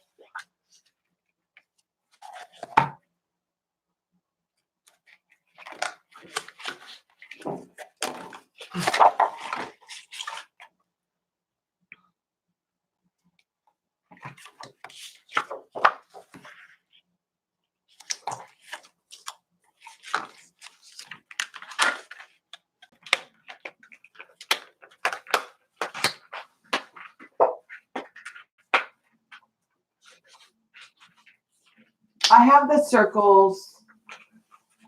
I have the circles.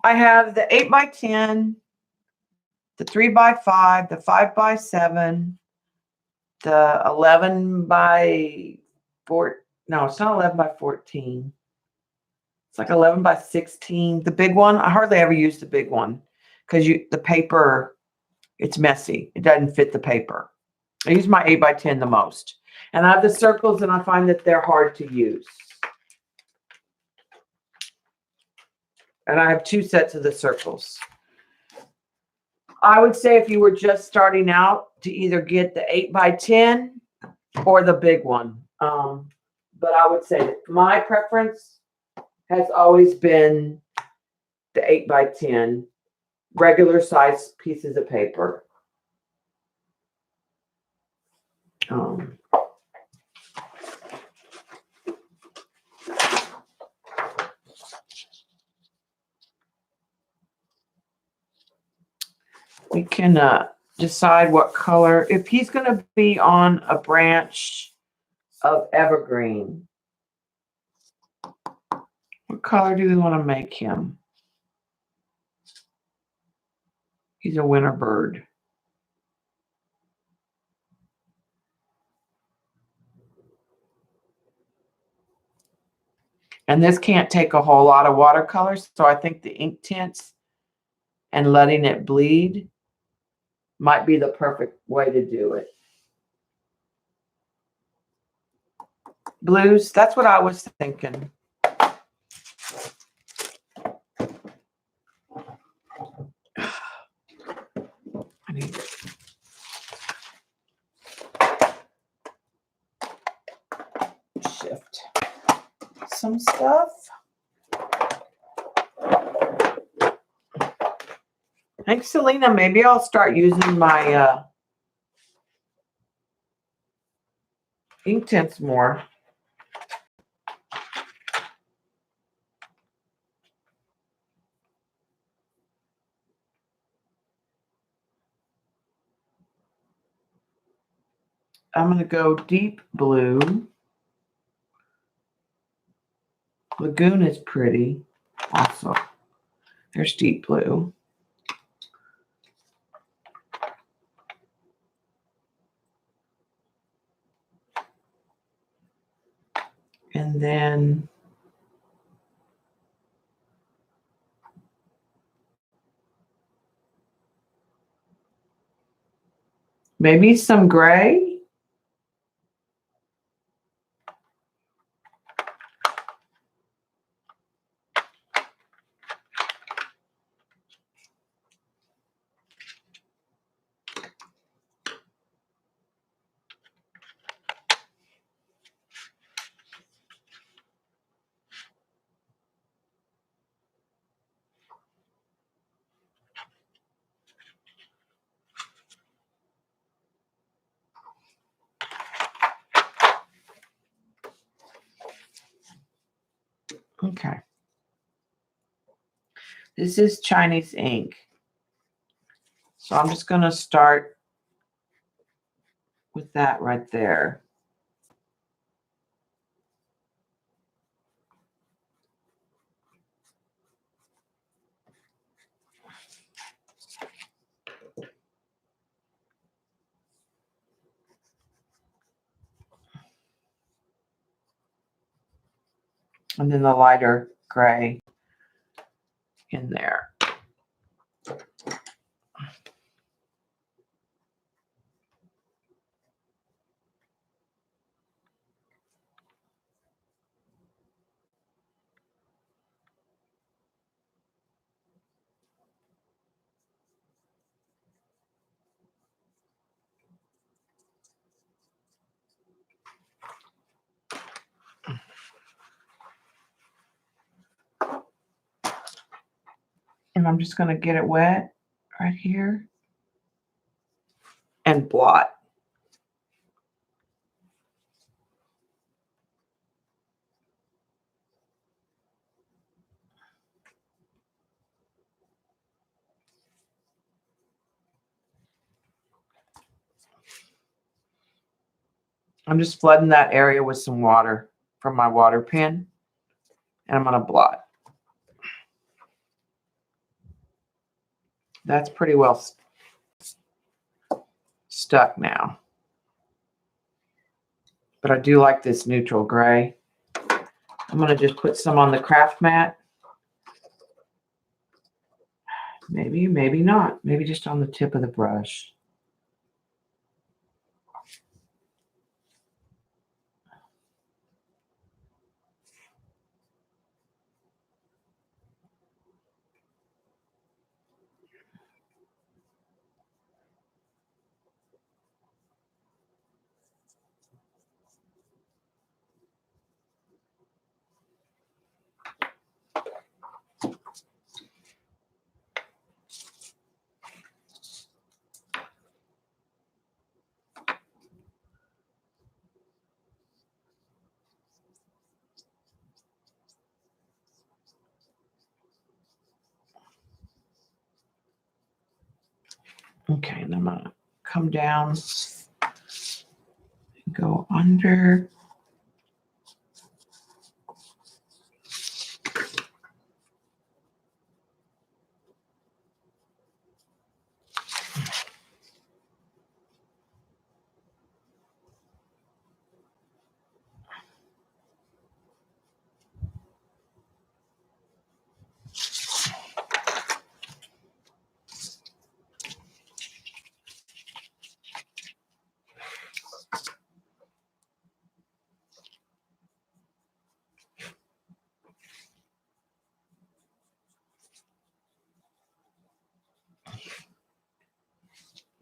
I have the 8x10, the 3x5, the 5x7, the 11x4. No, it's not 11x14. It's like 11x16. The big one, I hardly ever use the big one because the paper, it's messy. It doesn't fit the paper. I use my 8x10 the most. And I have the circles, and I find that they're hard to use. And I have 2 sets of the circles. I would say if you were just starting out to either get the 8x10 or the big one. But I would say that my preference has always been the 8x10 regular size pieces of paper. We can decide what color. If he's going to be on a branch of evergreen, what color do we want to make him? He's a winter bird. And this can't take a whole lot of watercolors, so I think the ink tints and letting it bleed might be the perfect way to do it. Blues, that's what I was thinking. I need to shift some stuff. Thanks, Selena. Maybe I'll start using my ink tints more. I'm going to go deep blue. Lagoon is pretty also. There's deep blue. And then maybe some gray. Okay. This is Chinese ink. So I'm just going to start with that right there. And then the lighter gray in there. And I'm just going to get it wet right here and blot. I'm just flooding that area with some water from my water pen, and I'm going to blot. That's pretty well stuck now. But I do like this neutral gray. I'm going to just put some on the craft mat. Maybe, maybe not. Maybe just on the tip of the brush. Okay, and I'm going to come down and go under.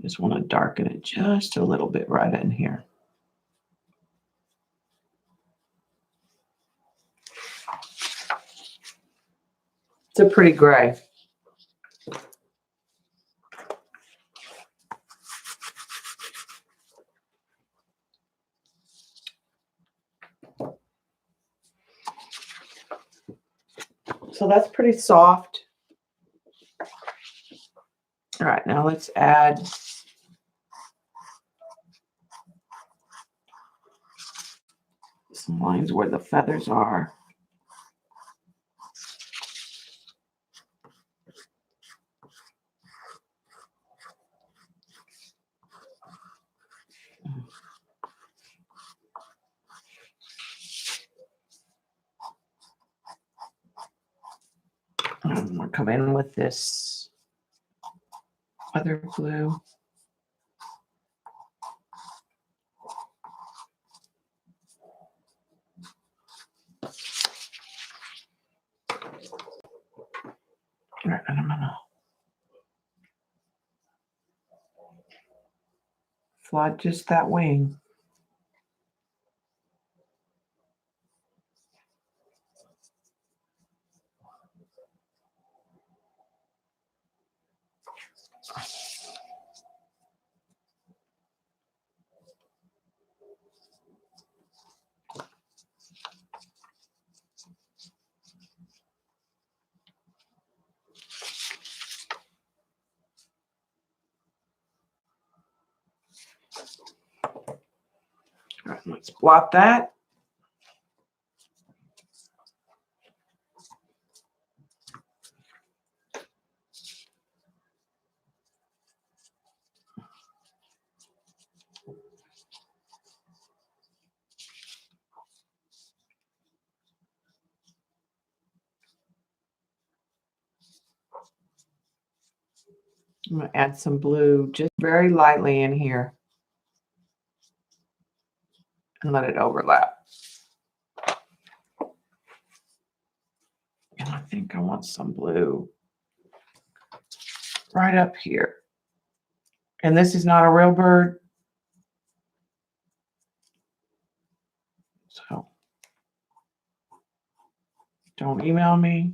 Just want to darken it just a little bit right in here. It's a pretty gray. So that's pretty soft. All right, now let's add some lines where the feathers are. I'm going to come in with this other blue. All right, and I'm going to flood just that wing. All right, let's blot that. I'm going to add some blue just very lightly in here and let it overlap. And I think I want some blue right up here. And this is not a real bird. So don't email me.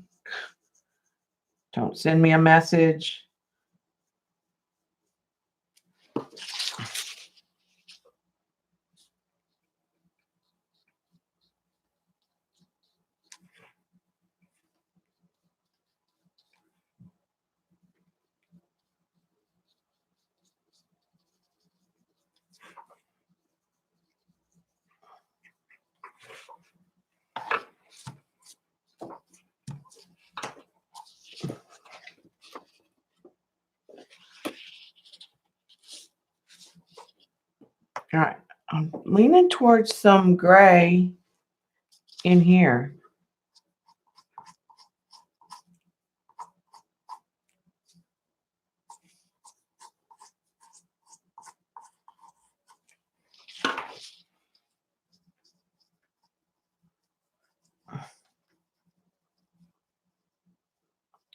Don't send me a message. All right, I'm leaning towards some gray in here.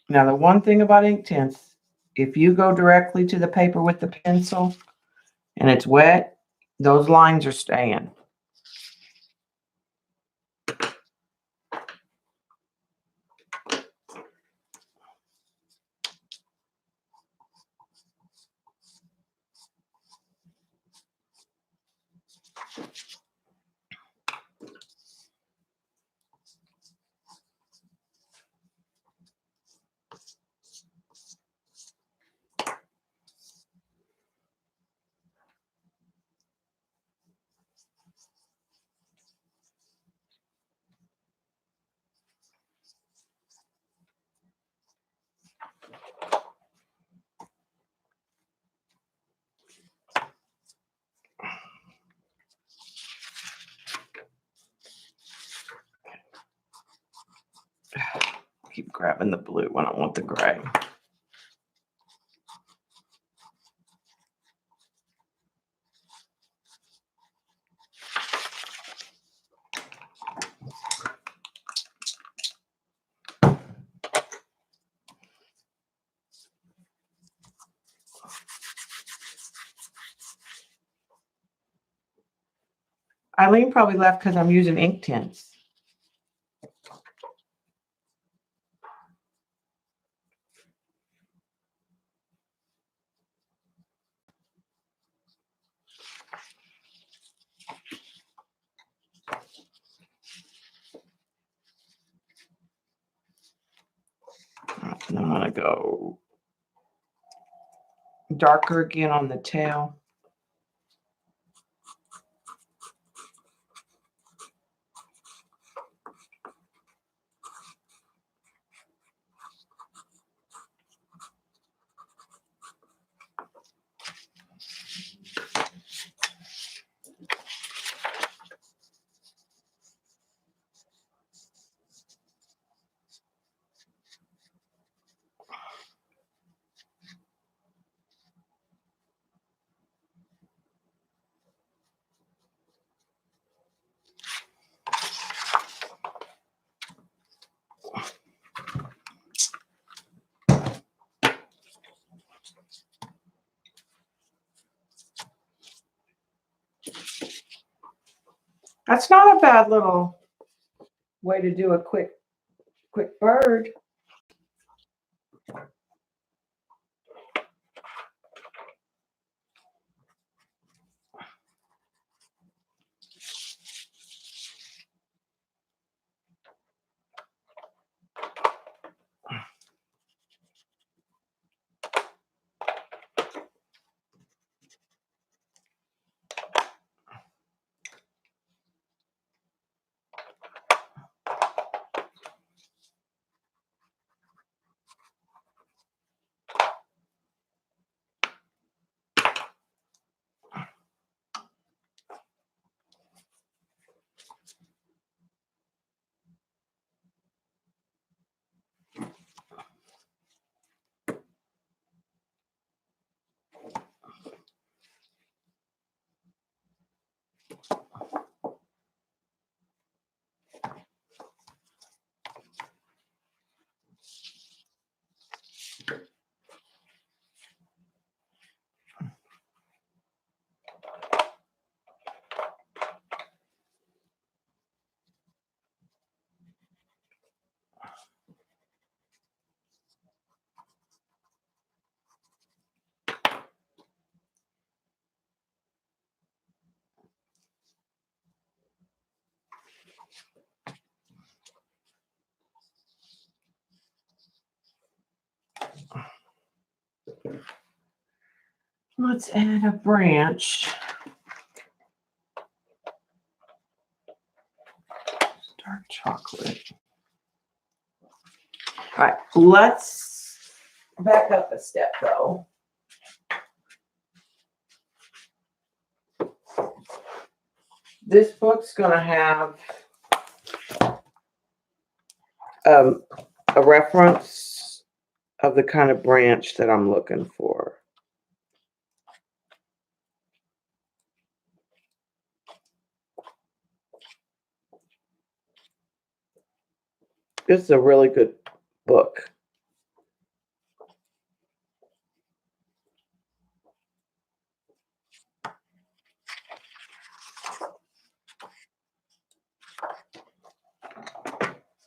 Now, the one thing about ink tints, if you go directly to the paper with the pencil and it's wet, those lines are staying. Keep grabbing the blue when I want the gray. Eileen probably left because I'm using ink tints. And I'm going to go darker again on the tail. That's not a bad little way to do a quick bird. Let's add a branch. Dark chocolate. All right, let's back up a step though. This book's going to have a reference of the kind of branch that I'm looking for. This is a really good book.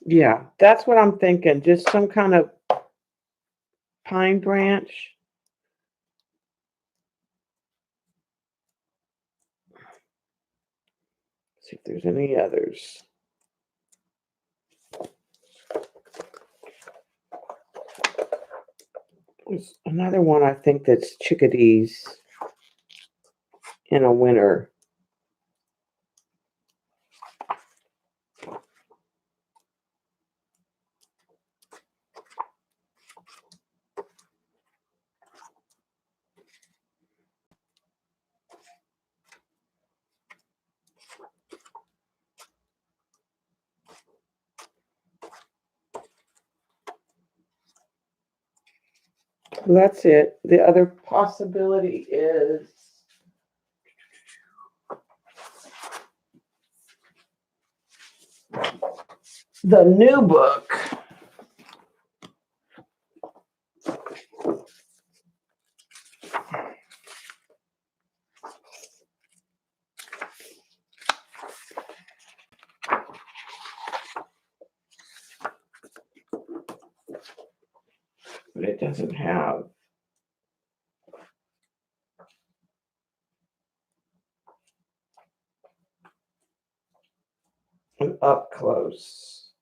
Yeah, that's what I'm thinking. Just some kind of pine branch. See if there's any others. There's another one I think that's chickadees in a winter. That's it. The other possibility is the new book. but it doesn't have an up close.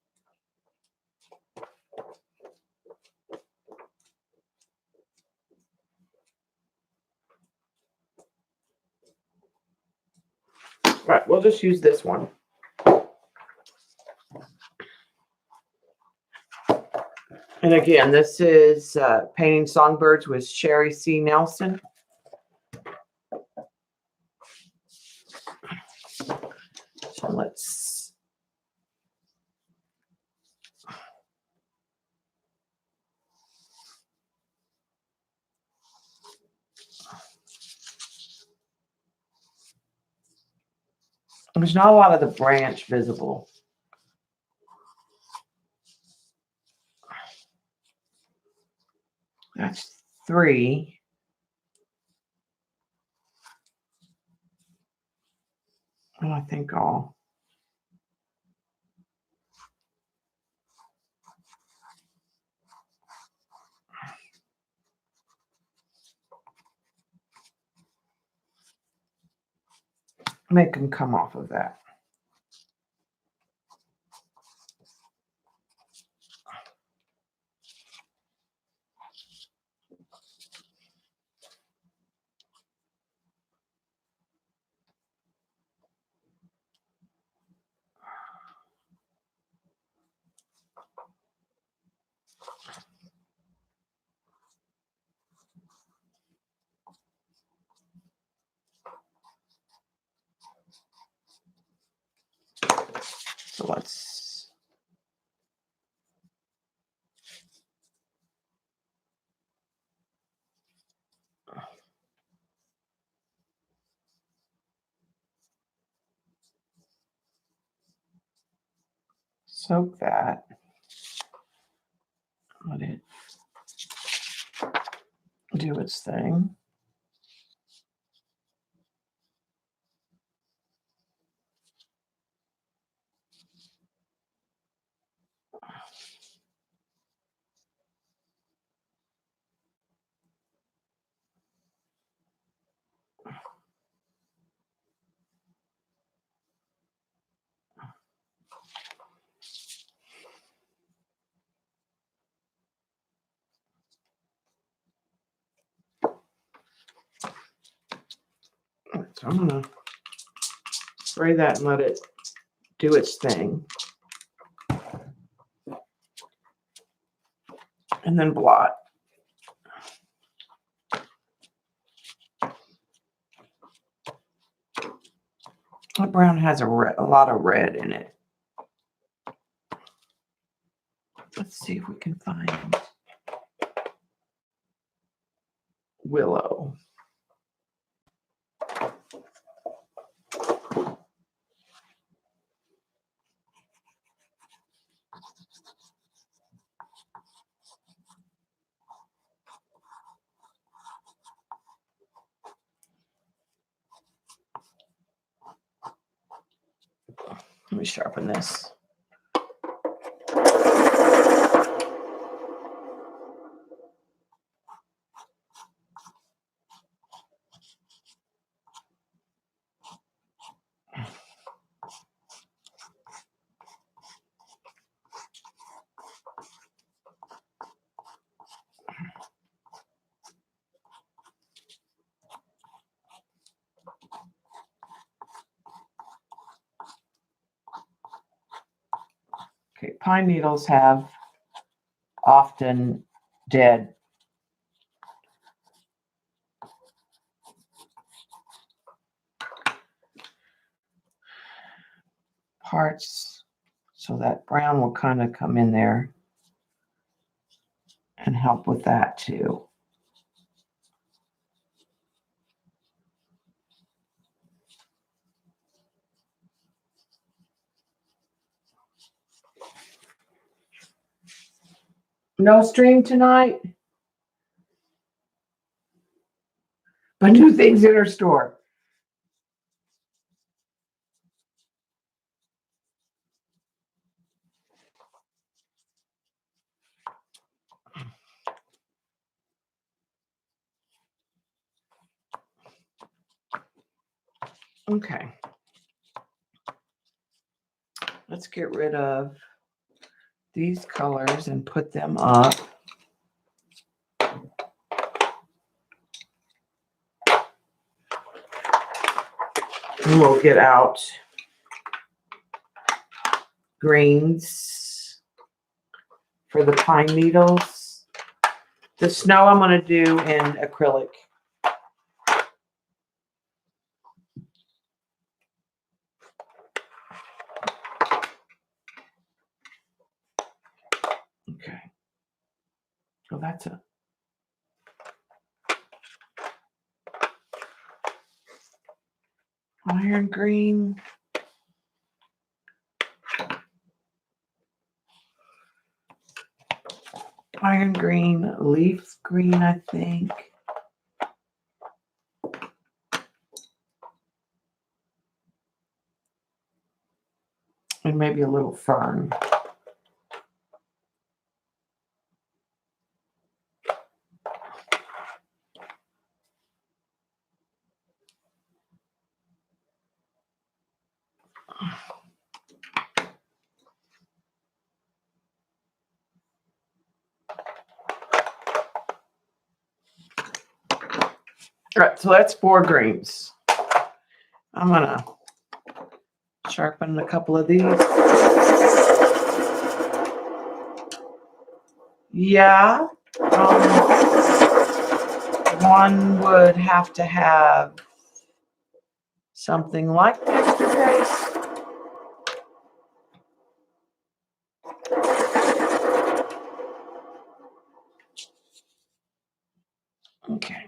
Right, we'll just use this one. And again, this is Painting Songbirds with Sherry C. Nelson. So let's there's not a lot of the branch visible. That's 3. And I think I'll make them come off of that. So let's soak that. Let it do its thing. So I'm going to spray that and let it do its thing. And then blot. That brown has a lot of red in it. Let's see if we can find willow. Let me sharpen this. Okay, pine needles have often dead parts, so that brown will kind of come in there and help with that too. No stream tonight, but new things in our store. Okay. Let's get rid of these colors and put them up. And we'll get out greens for the pine needles. The snow I'm going to do in acrylic. Okay. So that's a iron green. Iron green, leaf green, I think. And maybe a little fern. All right, so that's 4 greens. I'm going to sharpen a couple of these. Yeah. One would have to have something like texture paste. Okay.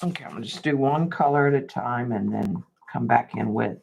Okay, I'm going to just do one color at a time and then come back in with.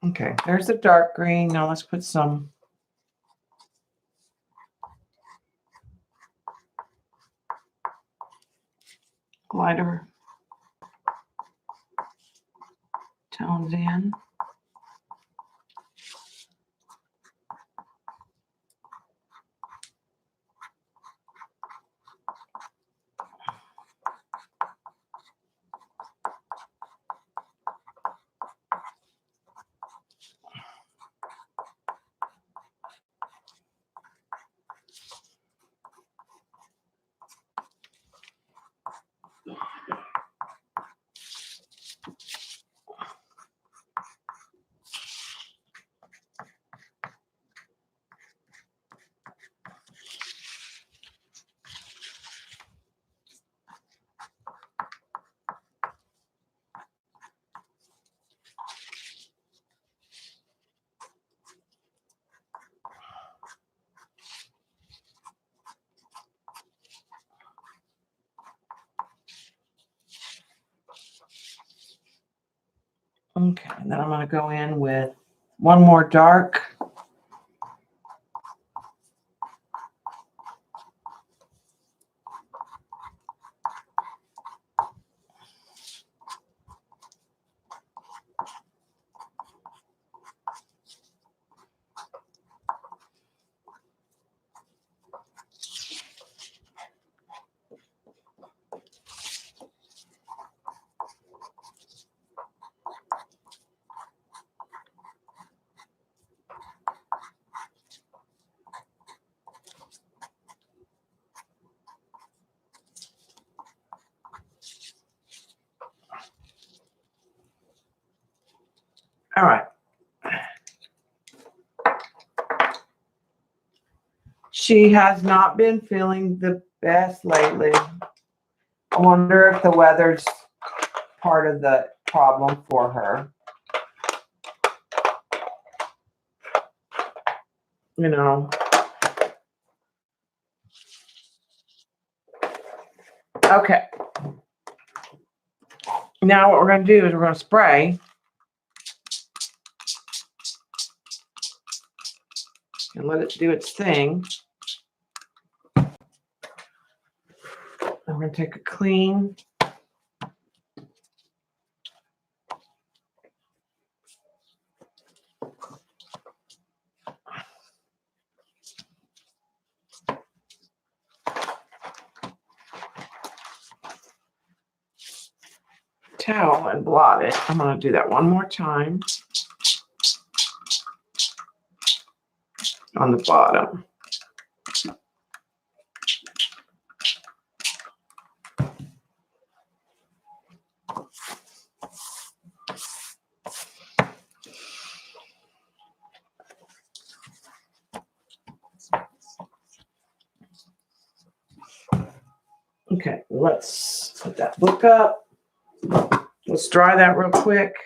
Okay, there's the dark green. Now let's put some lighter tones in. Okay, and then I'm going to go in with one more dark. All right. She has not been feeling the best lately. I wonder if the weather's part of the problem for her. You know. Okay. Now what we're going to do is we're going to spray. And let it do its thing. I'm going to take a clean towel and blot it. I'm going to do that one more time on the bottom. Okay, let's put that book up. Let's dry that real quick.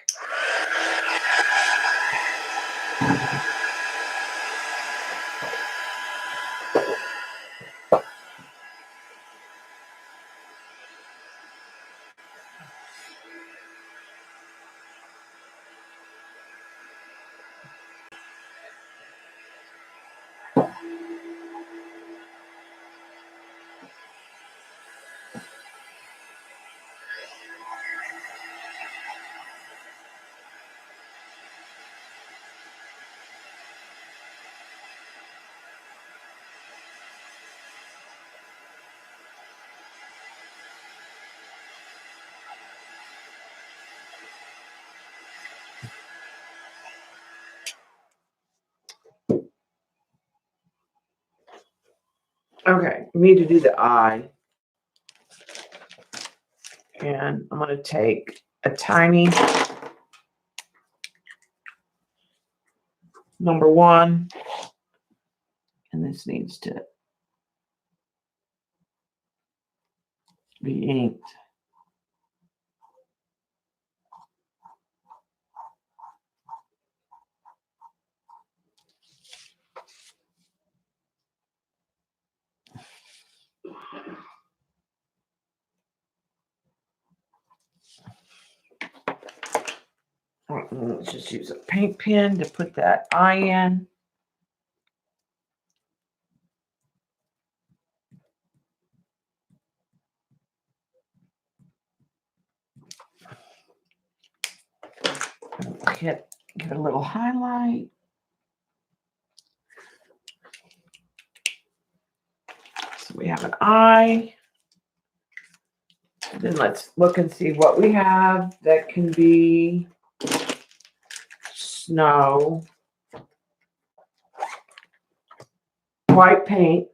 Okay, we need to do the eye. And I'm going to take a tiny number 1. And this needs to be inked. Let's just use a paint pen to put that eye in. Give it a little highlight. So we have an eye. Then let's look and see what we have that can be snow. White paint.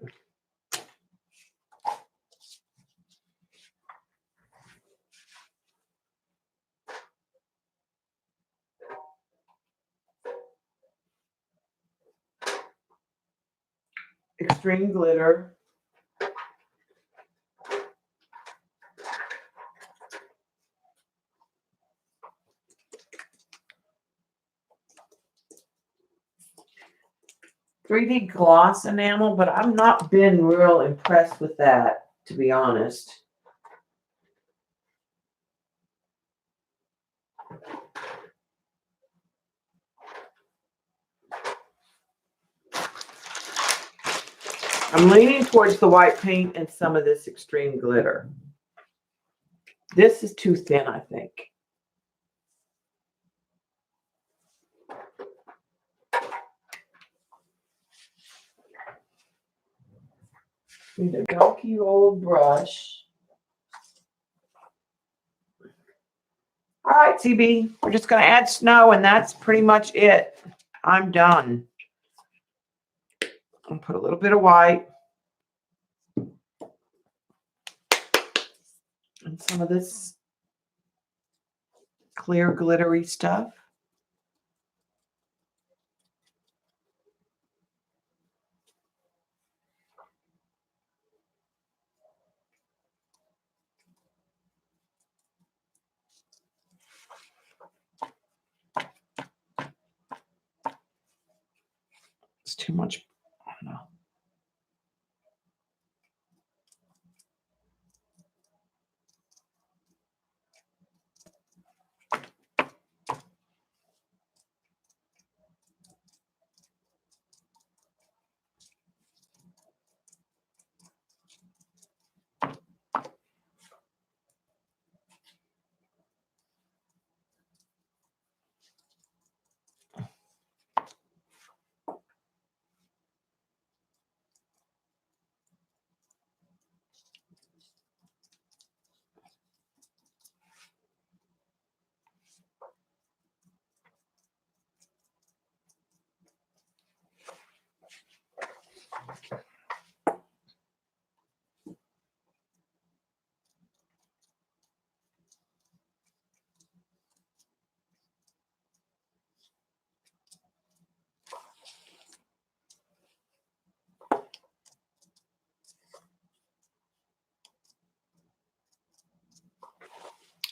Extreme glitter. .3D gloss enamel, but I've not been real impressed with that, to be honest. I'm leaning towards the white paint and some of this extreme glitter. This is too thin, I think. Need a bulky old brush. All right, CB, we're just going to add snow, and that's pretty much it. I'm done. I'll put a little bit of white. And some of this clear glittery stuff. It's too much. I don't know.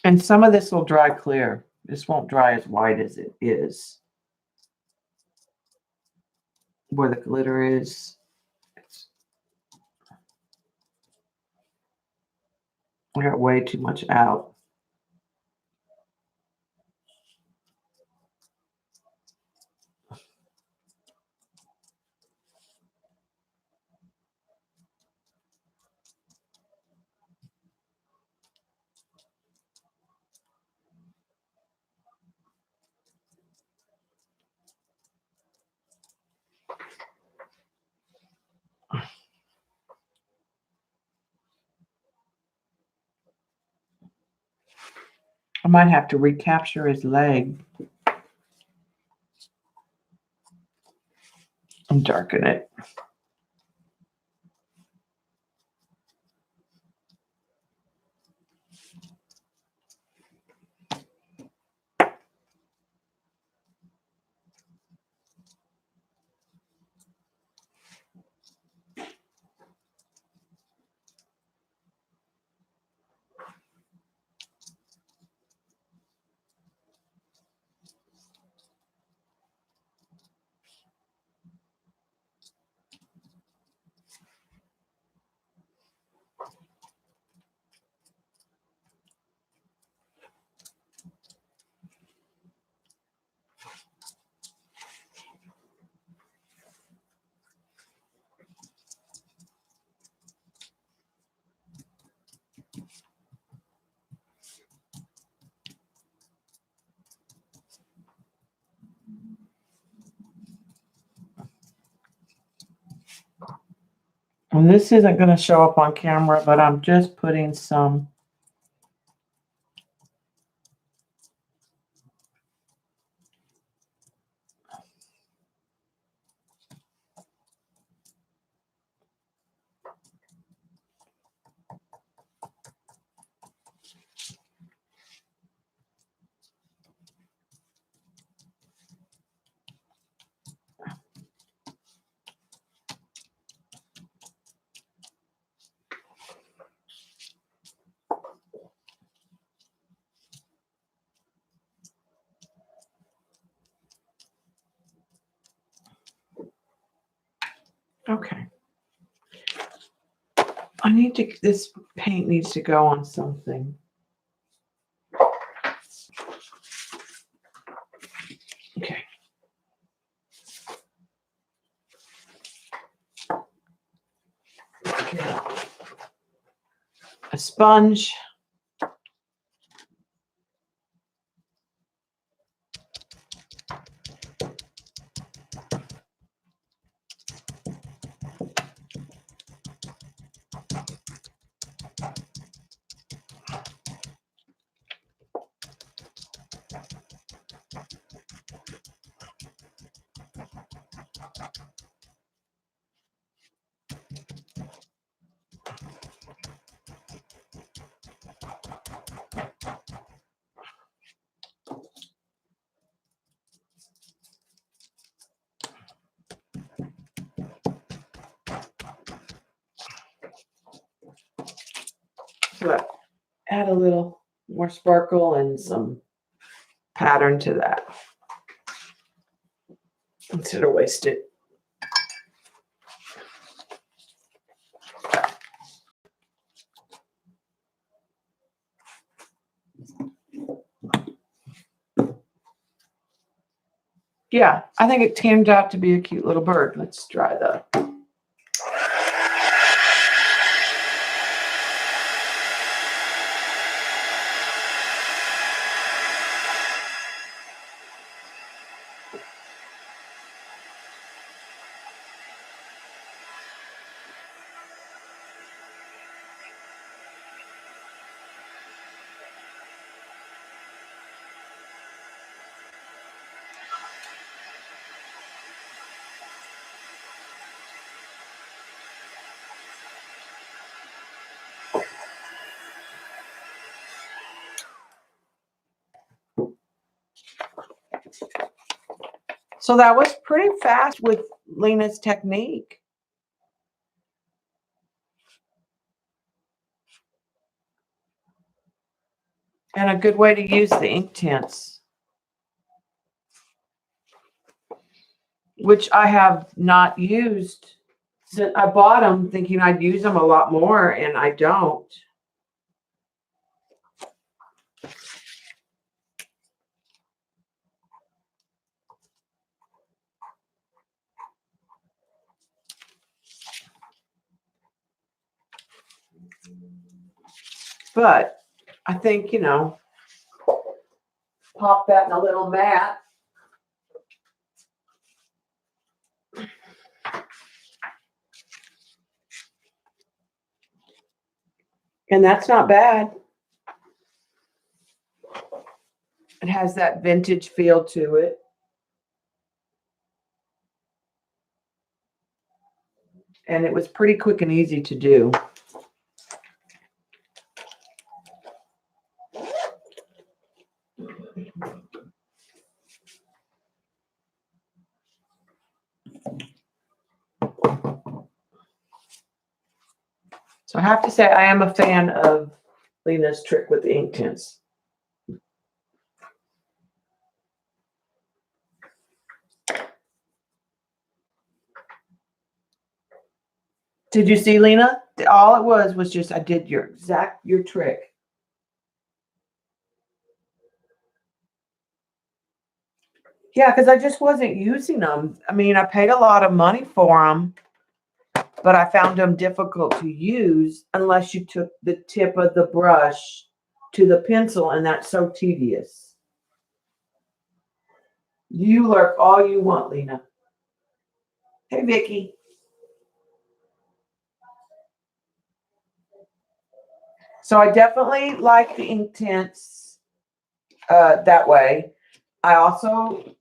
And some of this will dry clear. This won't dry as white as it is. Where the glitter is. I got way too much out. I might have to recapture his leg and darken it. And this isn't going to show up on camera, but I'm just putting some okay. This paint needs to go on something. Okay. A sponge. So add a little more sparkle and some pattern to that instead of waste it. Yeah, I think it turned out to be a cute little bird. Let's try the. So that was pretty fast with Lena's technique. And a good way to use the ink tints, which I have not used since I bought them thinking I'd use them a lot more, and I don't. But I think, pop that in a little mat. And that's not bad. It has that vintage feel to it. And it was pretty quick and easy to do. So I have to say I am a fan of Lena's trick with the ink tints. Did you see, Lena? All it was just I did your trick. Yeah, because I just wasn't using them. I mean, I paid a lot of money for them, but I found them difficult to use unless you took the tip of the brush to the pencil, and that's so tedious. You lurk all you want, Lena. Hey, Vicky. So I definitely like the ink tints that way. I also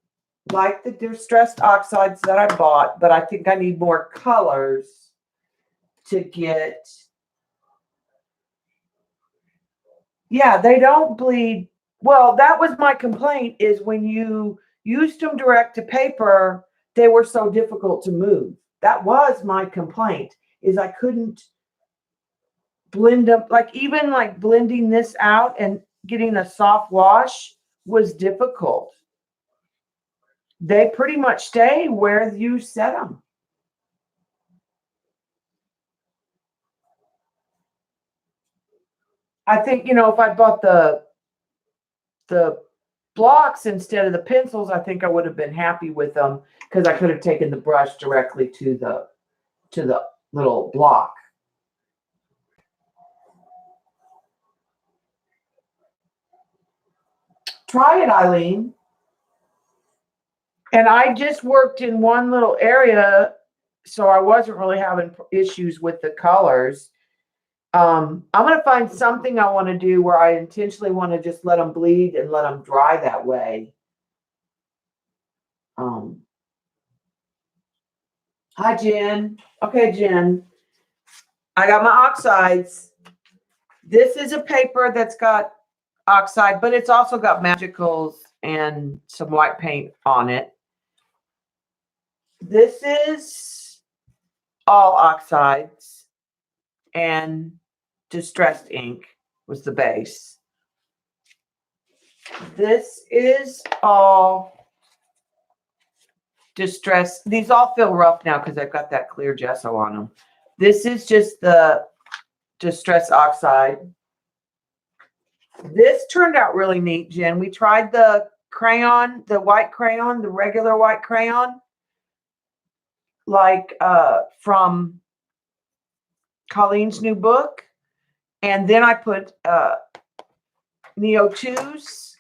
like the distressed oxides that I bought, but I think I need more colors to get. Yeah, they don't bleed. Well, that was my complaint, is when you used them direct to paper, they were so difficult to move. That was my complaint, is I couldn't blend them. Like even like blending this out and getting a soft wash was difficult. They pretty much stay where you set them. I think, if I bought the blocks instead of the pencils, I think I would have been happy with them, because I could have taken the brush directly to the little block. Try it, Eileen. And I just worked in one little area, so I wasn't really having issues with the colors. I'm going to find something I want to do where I intentionally want to just let them bleed and let them dry that way. Hi, Jen. Okay, Jen. I got my oxides. This is a paper that's got oxide, but it's also got magicals and some white paint on it. This is all oxides, and distressed ink was the base. This is all distressed. These all feel rough now because I've got that clear gesso on them. This is just the distressed oxide. This turned out really neat, Jen. We tried the crayon, the white crayon, the regular white crayon, like from Colleen's new book. And then I put Neo 2s,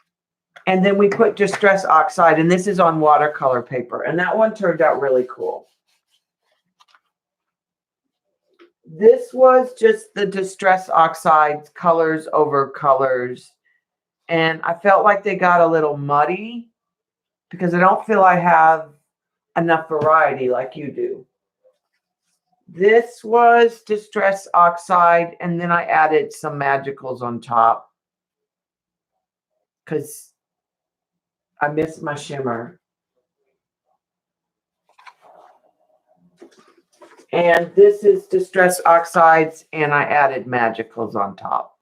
and then we put distress oxide, and this is on watercolor paper. And that one turned out really cool. This was just the distress oxides, colors over colors. And I felt like they got a little muddy because I don't feel I have enough variety like you do. This was distress oxide, and then I added some magicals on top because I missed my shimmer. And this is distress oxides, and I added magicals on top.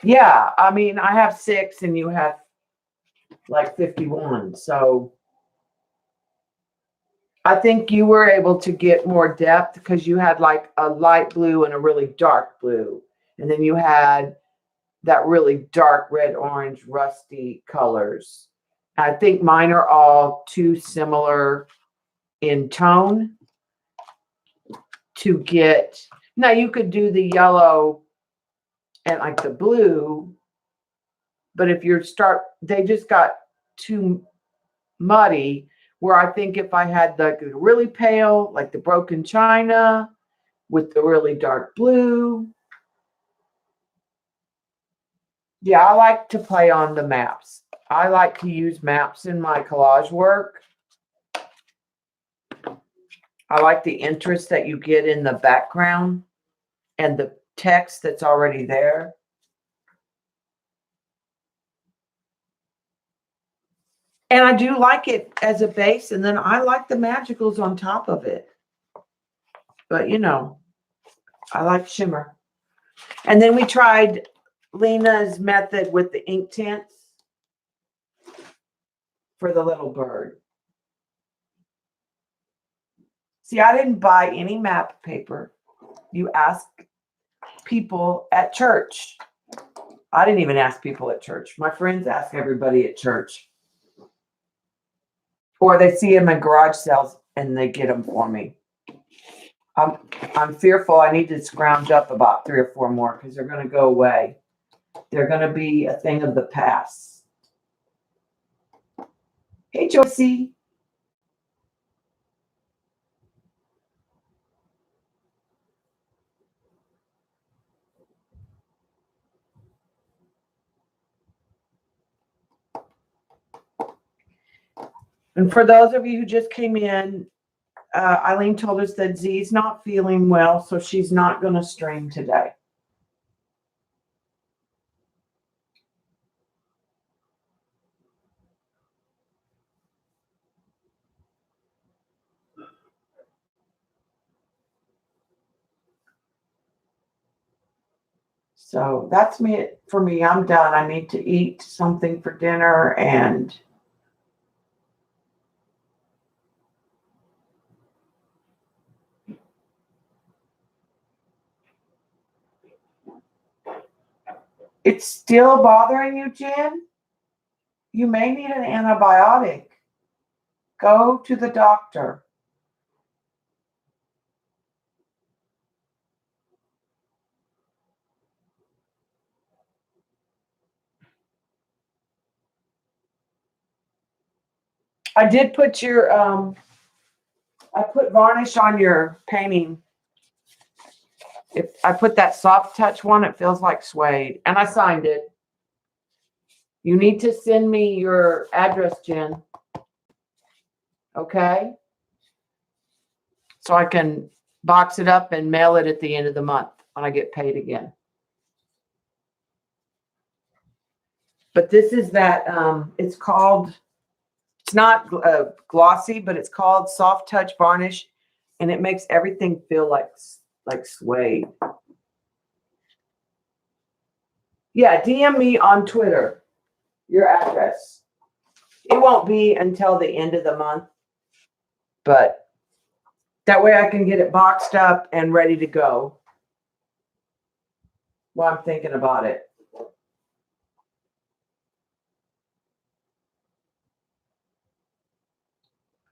Yeah, I mean, I have 6 and you have like 51. So I think you were able to get more depth because you had like a light blue and a really dark blue. And then you had that really dark red, orange, rusty colors. I think mine are all too similar in tone to get. Now you could do the yellow and like the blue, but if you they just got too muddy, where I think if I had like the really pale, like the broken china with the really dark blue. Yeah, I like to play on the maps. I like to use maps in my collage work. I like the interest that you get in the background and the text that's already there. And I do like it as a base, and then I like the magicals on top of it. But, I like shimmer. And then we tried Lena's method with the ink tints for the little bird. See, I didn't buy any map paper. You ask people at church. I didn't even ask people at church. My friends ask everybody at church. Or they see them in garage sales and they get them for me. I'm fearful I need to scrounge up about 3 or 4 more because they're going to go away. They're going to be a thing of the past. Hey, Josie. And for those of you who just came in, Eileen told us that Z's not feeling well, so she's not going to stream today. So that's me. For me, I'm done. I need to eat something for dinner and it's still bothering you, Jen? You may need an antibiotic. Go to the doctor. I did put your, I put varnish on your painting. If I put that soft touch one, it feels like suede. And I signed it. You need to send me your address, Jen. Okay? So I can box it up and mail it at the end of the month when I get paid again. But this is that, it's called, it's not glossy, but it's called Soft Touch Varnish. And it makes everything feel like suede. Yeah, DM me on Twitter your address. It won't be until the end of the month, but that way I can get it boxed up and ready to go while I'm thinking about it.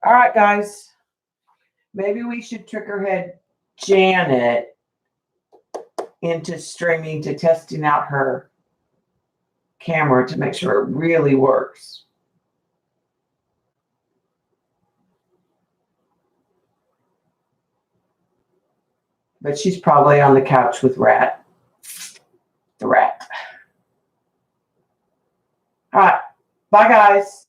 All right, guys. Maybe we should triggerhead Janet into streaming to testing out her camera to make sure it really works. But she's probably on the couch with the rat. All right. Bye, guys.